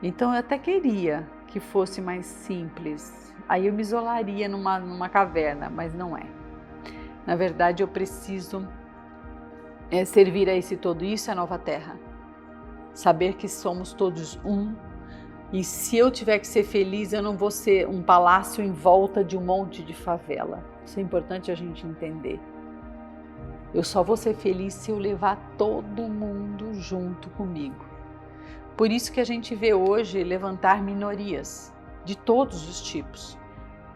Então eu até queria que fosse mais simples. Aí eu me isolaria numa caverna, mas não é. Na verdade eu preciso servir a esse todo. Isso é nova terra. Saber que somos todos um. E se eu tiver que ser feliz, eu não vou ser um palácio em volta de um monte de favela. Isso é importante a gente entender. Eu só vou ser feliz se eu levar todo mundo junto comigo. Por isso que a gente vê hoje levantar minorias de todos os tipos.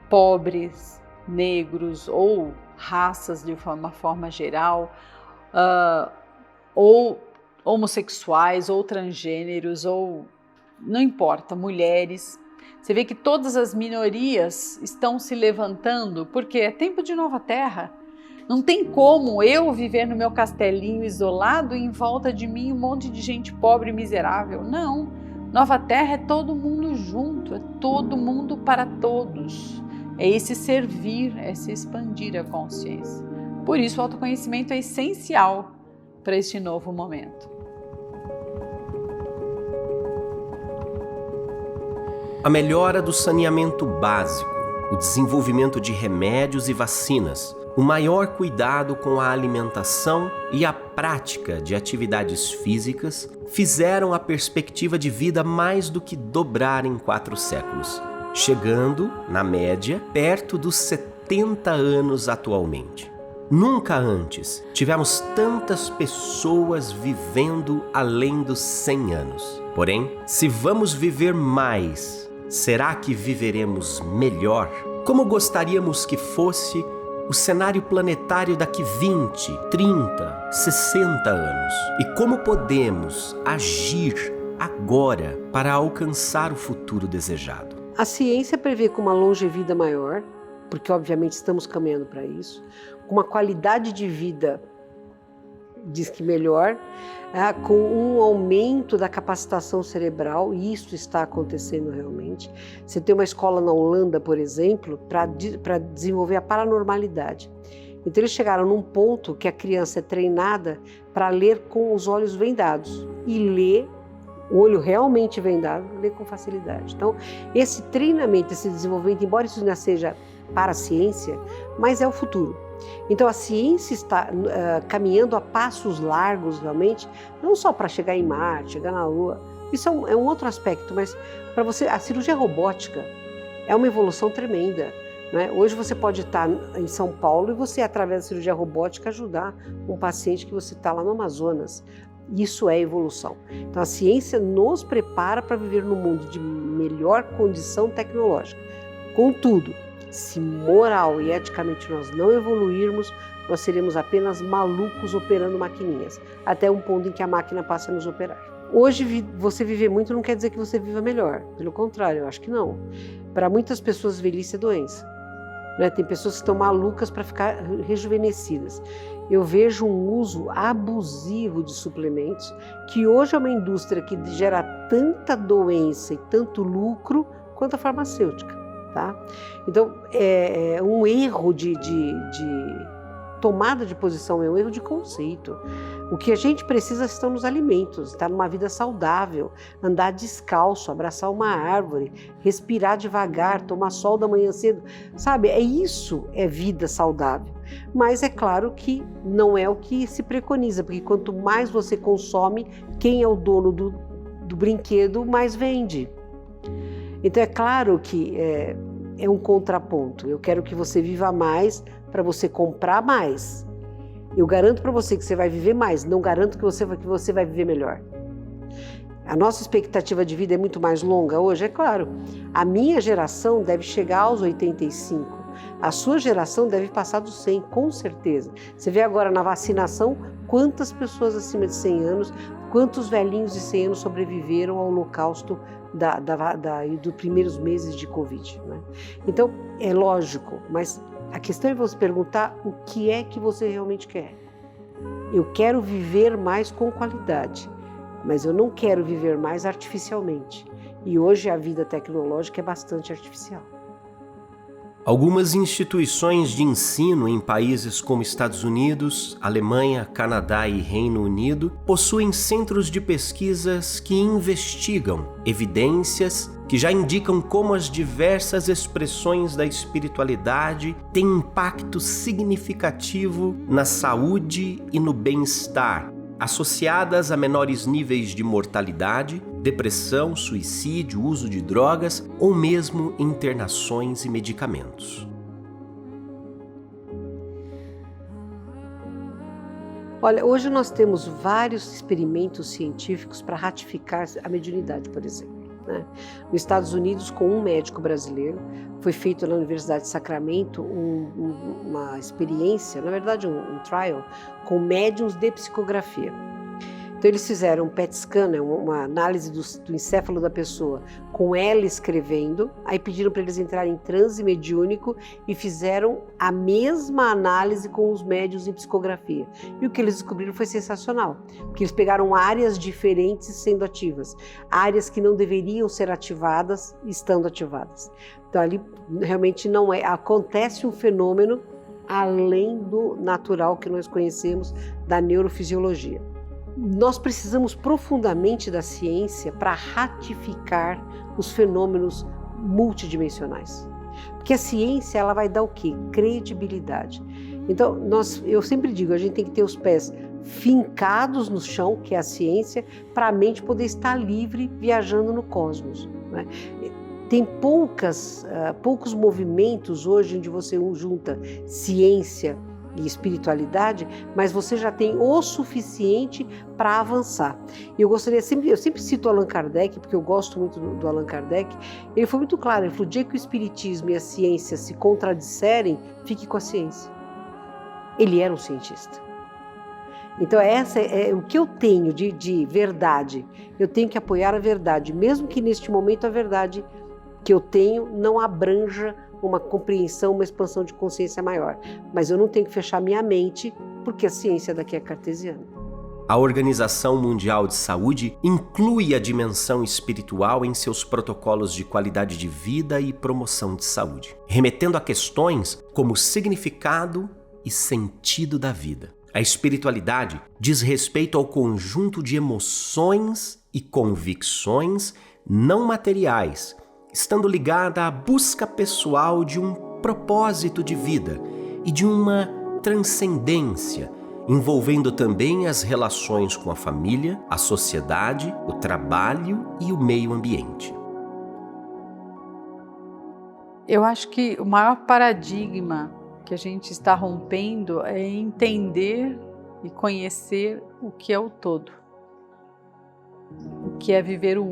Pobres, negros ou raças de uma forma geral, ou homossexuais, ou transgêneros, ou não importa, mulheres. Você vê que todas as minorias estão se levantando, porque é tempo de nova terra. Não tem como eu viver no meu castelinho isolado e em volta de mim um monte de gente pobre e miserável. Não, nova terra é todo mundo junto, é todo mundo para todos. É esse servir, é se expandir a consciência. Por isso o autoconhecimento é essencial para este novo momento. A melhora do saneamento básico, o desenvolvimento de remédios e vacinas, o maior cuidado com a alimentação e a prática de atividades físicas fizeram a perspectiva de vida mais do que dobrar em 4 séculos, chegando, na média, perto dos 70 anos atualmente. Nunca antes tivemos tantas pessoas vivendo além dos 100 anos. Porém, se vamos viver mais, será que viveremos melhor? Como gostaríamos que fosse o cenário planetário daqui 20, 30, 60 anos? E como podemos agir agora para alcançar o futuro desejado? A ciência prevê com uma longevidade maior, porque obviamente estamos caminhando para isso, com uma qualidade de vida, diz que melhor, com um aumento da capacitação cerebral, e isso está acontecendo realmente. Você tem uma escola na Holanda, por exemplo, para desenvolver a paranormalidade. Então eles chegaram num ponto que a criança é treinada para ler com os olhos vendados e ler, o olho realmente vendado, ler com facilidade. Então esse treinamento, esse desenvolvimento, embora isso ainda seja para a ciência, mas é o futuro. Então a ciência está caminhando a passos largos realmente, não só para chegar em Marte, chegar na Lua, isso é um outro aspecto, mas para você, a cirurgia robótica é uma evolução tremenda. Né? Hoje você pode estar em São Paulo e você, através da cirurgia robótica, ajudar um paciente que você está lá no Amazonas. Isso é evolução. Então a ciência nos prepara para viver num mundo de melhor condição tecnológica. Contudo, se moral e eticamente nós não evoluirmos, nós seremos apenas malucos operando maquininhas, até um ponto em que a máquina passa a nos operar. Hoje, você viver muito não quer dizer que você viva melhor. Pelo contrário, eu acho que não. Para muitas pessoas, velhice é doença. Né? Tem pessoas que estão malucas para ficar rejuvenescidas. Eu vejo um uso abusivo de suplementos, que hoje é uma indústria que gera tanta doença e tanto lucro quanto a farmacêutica. Tá? Então, é um erro de tomada de posição, é um erro de conceito. O que a gente precisa estão nos alimentos, estar numa vida saudável, andar descalço, abraçar uma árvore, respirar devagar, tomar sol da manhã cedo, sabe? Isso é vida saudável. Mas é claro que não é o que se preconiza, porque quanto mais você consome, quem é o dono do brinquedo mais vende. Então é claro que é um contraponto. Eu quero que você viva mais para você comprar mais. Eu garanto para você que você vai viver mais, não garanto que você vai viver melhor. A nossa expectativa de vida é muito mais longa hoje, é claro. A minha geração deve chegar aos 85. A sua geração deve passar dos 100, com certeza. Você vê agora na vacinação quantas pessoas acima de 100 anos, quantos velhinhos de 100 anos sobreviveram ao holocausto dos primeiros meses de Covid. Né? Então, é lógico, mas a questão é você perguntar o que é que você realmente quer. Eu quero viver mais com qualidade, mas eu não quero viver mais artificialmente. E hoje a vida tecnológica é bastante artificial. Algumas instituições de ensino em países como Estados Unidos, Alemanha, Canadá e Reino Unido possuem centros de pesquisas que investigam evidências que já indicam como as diversas expressões da espiritualidade têm impacto significativo na saúde e no bem-estar, associadas a menores níveis de mortalidade, depressão, suicídio, uso de drogas ou mesmo internações e medicamentos. Olha, hoje nós temos vários experimentos científicos para ratificar a mediunidade, por exemplo. Né? Nos Estados Unidos, com um médico brasileiro, foi feito na Universidade de Sacramento uma experiência, na verdade um trial, com médiums de psicografia. Então eles fizeram um PET scan, né, uma análise do encéfalo da pessoa, com ela escrevendo, aí pediram para eles entrarem em transe mediúnico e fizeram a mesma análise com os médiuns em psicografia. E o que eles descobriram foi sensacional, porque eles pegaram áreas diferentes sendo ativas, áreas que não deveriam ser ativadas estando ativadas. Então ali realmente não acontece um fenômeno além do natural que nós conhecemos da neurofisiologia. Nós precisamos profundamente da ciência para ratificar os fenômenos multidimensionais. Porque a ciência ela vai dar o quê? Credibilidade. Então, eu sempre digo, a gente tem que ter os pés fincados no chão, que é a ciência, para a mente poder estar livre viajando no cosmos. Né? Tem poucos movimentos hoje onde você junta ciência e espiritualidade, mas você já tem o suficiente para avançar. E eu sempre cito Allan Kardec, porque eu gosto muito do Allan Kardec. Ele foi muito claro, ele falou: o dia que o espiritismo e a ciência se contradisserem, fique com a ciência. Ele era um cientista. Então essa é o que eu tenho de verdade. Eu tenho que apoiar a verdade, mesmo que neste momento a verdade que eu tenho não abranja uma compreensão, uma expansão de consciência maior. Mas eu não tenho que fechar minha mente, porque a ciência daqui é cartesiana. A Organização Mundial de Saúde inclui a dimensão espiritual em seus protocolos de qualidade de vida e promoção de saúde, remetendo a questões como significado e sentido da vida. A espiritualidade diz respeito ao conjunto de emoções e convicções não materiais, estando ligada à busca pessoal de um propósito de vida e de uma transcendência, envolvendo também as relações com a família, a sociedade, o trabalho e o meio ambiente. Eu acho que o maior paradigma que a gente está rompendo é entender e conhecer o que é o todo, o que é viver o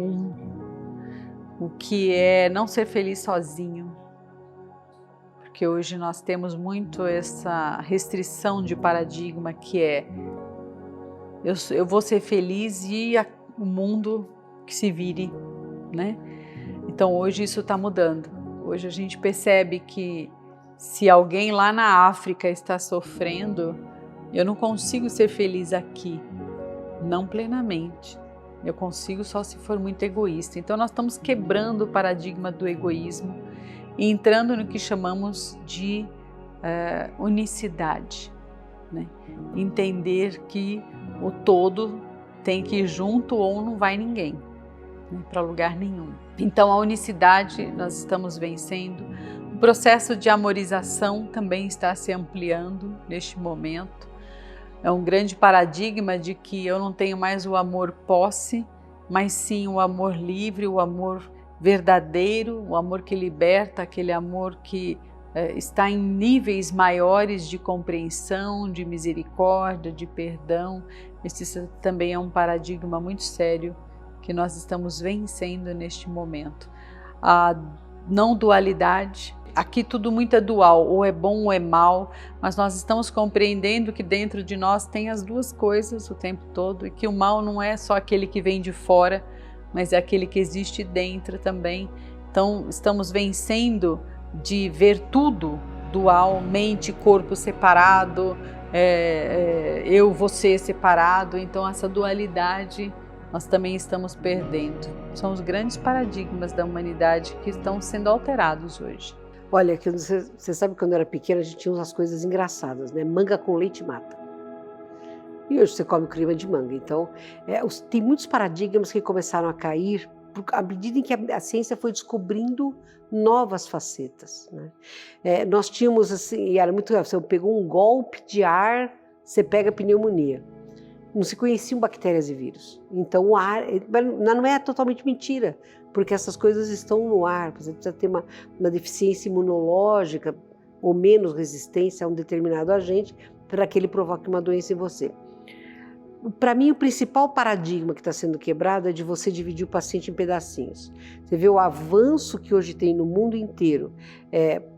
o que é não ser feliz sozinho, porque hoje nós temos muito essa restrição de paradigma que é eu vou ser feliz e o mundo que se vire, né? Então hoje isso está mudando. Hoje a gente percebe que se alguém lá na África está sofrendo, eu não consigo ser feliz aqui, não plenamente. Eu consigo só se for muito egoísta. Então nós estamos quebrando o paradigma do egoísmo e entrando no que chamamos de unicidade, né? Entender que o todo tem que ir junto ou não vai ninguém, né, para lugar nenhum. Então a unicidade nós estamos vencendo. O processo de amorização também está se ampliando neste momento. É um grande paradigma de que eu não tenho mais o amor posse, mas sim o amor livre, o amor verdadeiro, o amor que liberta, aquele amor que está em níveis maiores de compreensão, de misericórdia, de perdão. Esse também é um paradigma muito sério que nós estamos vencendo neste momento. A não dualidade. Aqui tudo muito é dual, ou é bom ou é mal, mas nós estamos compreendendo que dentro de nós tem as duas coisas o tempo todo e que o mal não é só aquele que vem de fora, mas é aquele que existe dentro também. Então estamos vencendo de ver tudo dual, mente e corpo separado, eu, você separado. Então essa dualidade nós também estamos perdendo. São os grandes paradigmas da humanidade que estão sendo alterados hoje. Olha, você sabe que quando eu era pequena a gente tinha umas coisas engraçadas, né? Manga com leite mata. E hoje você come crema de manga. Então, tem muitos paradigmas que começaram a cair à medida em que a ciência foi descobrindo novas facetas, né? Nós tínhamos assim, e era muito grave, você pegou um golpe de ar, você pega pneumonia. Não se conheciam bactérias e vírus. Então o ar não é totalmente mentira, porque essas coisas estão no ar. Você precisa ter uma deficiência imunológica ou menos resistência a um determinado agente para que ele provoque uma doença em você. Para mim, o principal paradigma que está sendo quebrado é de você dividir o paciente em pedacinhos. Você vê o avanço que hoje tem no mundo inteiro,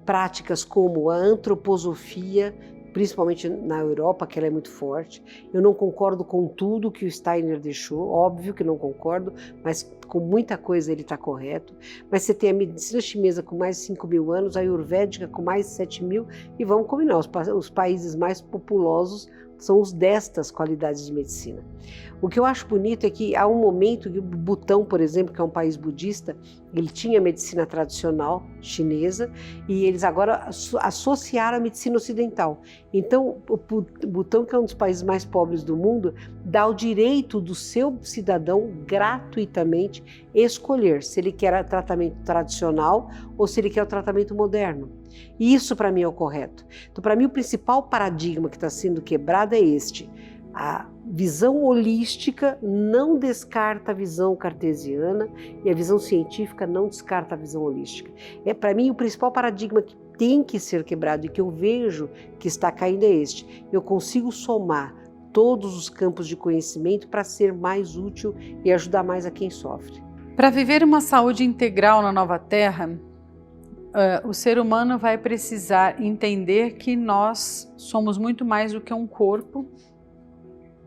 práticas como a antroposofia, principalmente na Europa, que ela é muito forte. Eu não concordo com tudo que o Steiner deixou, óbvio que não concordo, mas com muita coisa ele está correto. Mas você tem a medicina chinesa com mais de 5.000 anos, a ayurvédica com mais de 7.000, e vamos combinar, os países mais populosos são os destas qualidades de medicina. O que eu acho bonito é que há um momento que o Butão, por exemplo, que é um país budista, ele tinha a medicina tradicional chinesa e eles agora associaram a medicina ocidental. Então, o Butão, que é um dos países mais pobres do mundo, dá o direito do seu cidadão gratuitamente escolher se ele quer tratamento tradicional ou se ele quer o tratamento moderno. E isso para mim é o correto. Então, para mim, o principal paradigma que está sendo quebrado é este. A visão holística não descarta a visão cartesiana e a visão científica não descarta a visão holística. Para mim, o principal paradigma que tem que ser quebrado e que eu vejo que está caindo é este. Eu consigo somar todos os campos de conhecimento para ser mais útil e ajudar mais a quem sofre. Para viver uma saúde integral na nova Terra, o ser humano vai precisar entender que nós somos muito mais do que um corpo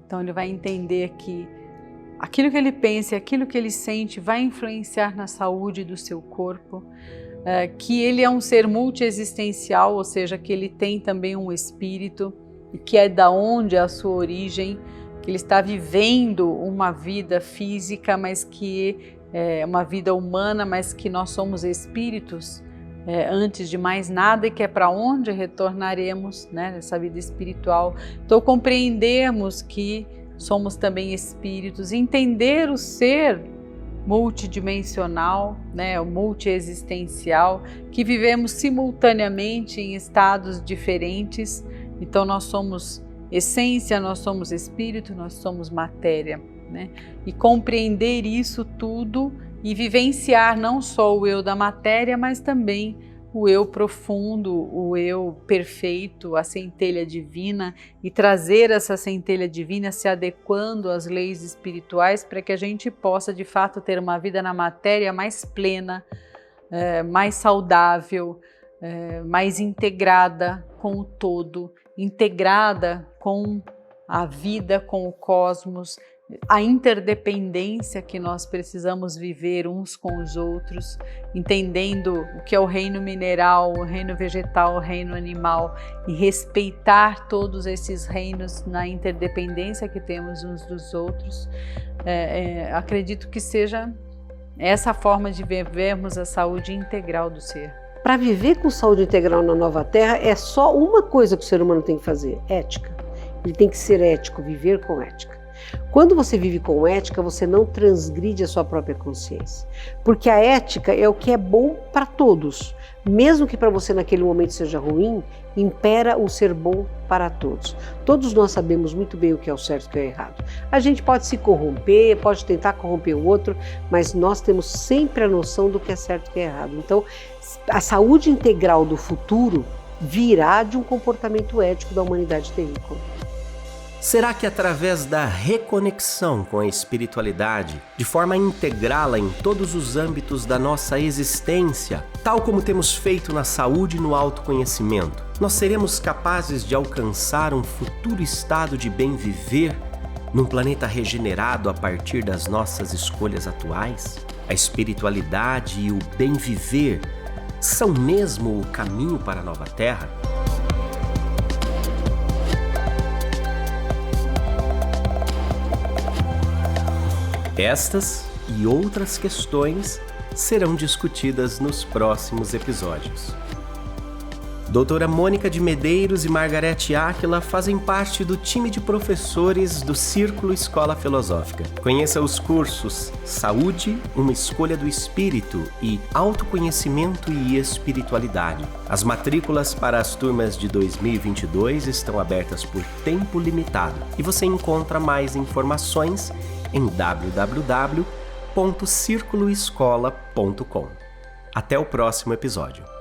Então ele vai entender que aquilo que ele pensa e aquilo que ele sente vai influenciar na saúde do seu corpo, que ele é um ser multiexistencial, ou seja, que ele tem também um espírito, e que é da onde é a sua origem, que ele está vivendo uma vida física, mas que é uma vida humana, mas que nós somos espíritos antes de mais nada, e que é para onde retornaremos, né, nessa vida espiritual. Então compreendemos que somos também espíritos, entender o ser multidimensional, né, o multiexistencial, que vivemos simultaneamente em estados diferentes. Então nós somos essência, nós somos espírito, nós somos matéria, né? E compreender isso tudo e vivenciar não só o eu da matéria, mas também o eu profundo, o eu perfeito, a centelha divina, e trazer essa centelha divina se adequando às leis espirituais para que a gente possa de fato ter uma vida na matéria mais plena, mais saudável, mais integrada com o todo, integrada com a vida, com o cosmos, a interdependência que nós precisamos viver uns com os outros, entendendo o que é o reino mineral, o reino vegetal, o reino animal, e respeitar todos esses reinos na interdependência que temos uns dos outros. Acredito que seja essa forma de vivermos a saúde integral do ser. Para viver com saúde integral na nova Terra, é só uma coisa que o ser humano tem que fazer: ética. Ele tem que ser ético, viver com ética. Quando você vive com ética, você não transgride a sua própria consciência. Porque a ética é o que é bom para todos. Mesmo que para você naquele momento seja ruim, impera o ser bom para todos. Todos nós sabemos muito bem o que é o certo e o que é o errado. A gente pode se corromper, pode tentar corromper o outro, mas nós temos sempre a noção do que é certo e o que é errado. Então, a saúde integral do futuro virá de um comportamento ético da humanidade terrícola. Será que através da reconexão com a espiritualidade, de forma a integrá-la em todos os âmbitos da nossa existência, tal como temos feito na saúde e no autoconhecimento, nós seremos capazes de alcançar um futuro estado de bem viver num planeta regenerado a partir das nossas escolhas atuais? A espiritualidade e o bem viver são mesmo o caminho para a nova Terra? Estas e outras questões serão discutidas nos próximos episódios. Doutora Mônica de Medeiros e Margarete Áquila fazem parte do time de professores do Círculo Escola Filosófica. Conheça os cursos Saúde, uma escolha do espírito e Autoconhecimento e Espiritualidade. As matrículas para as turmas de 2022 estão abertas por tempo limitado e você encontra mais informações em www.circuloescola.com. Até o próximo episódio.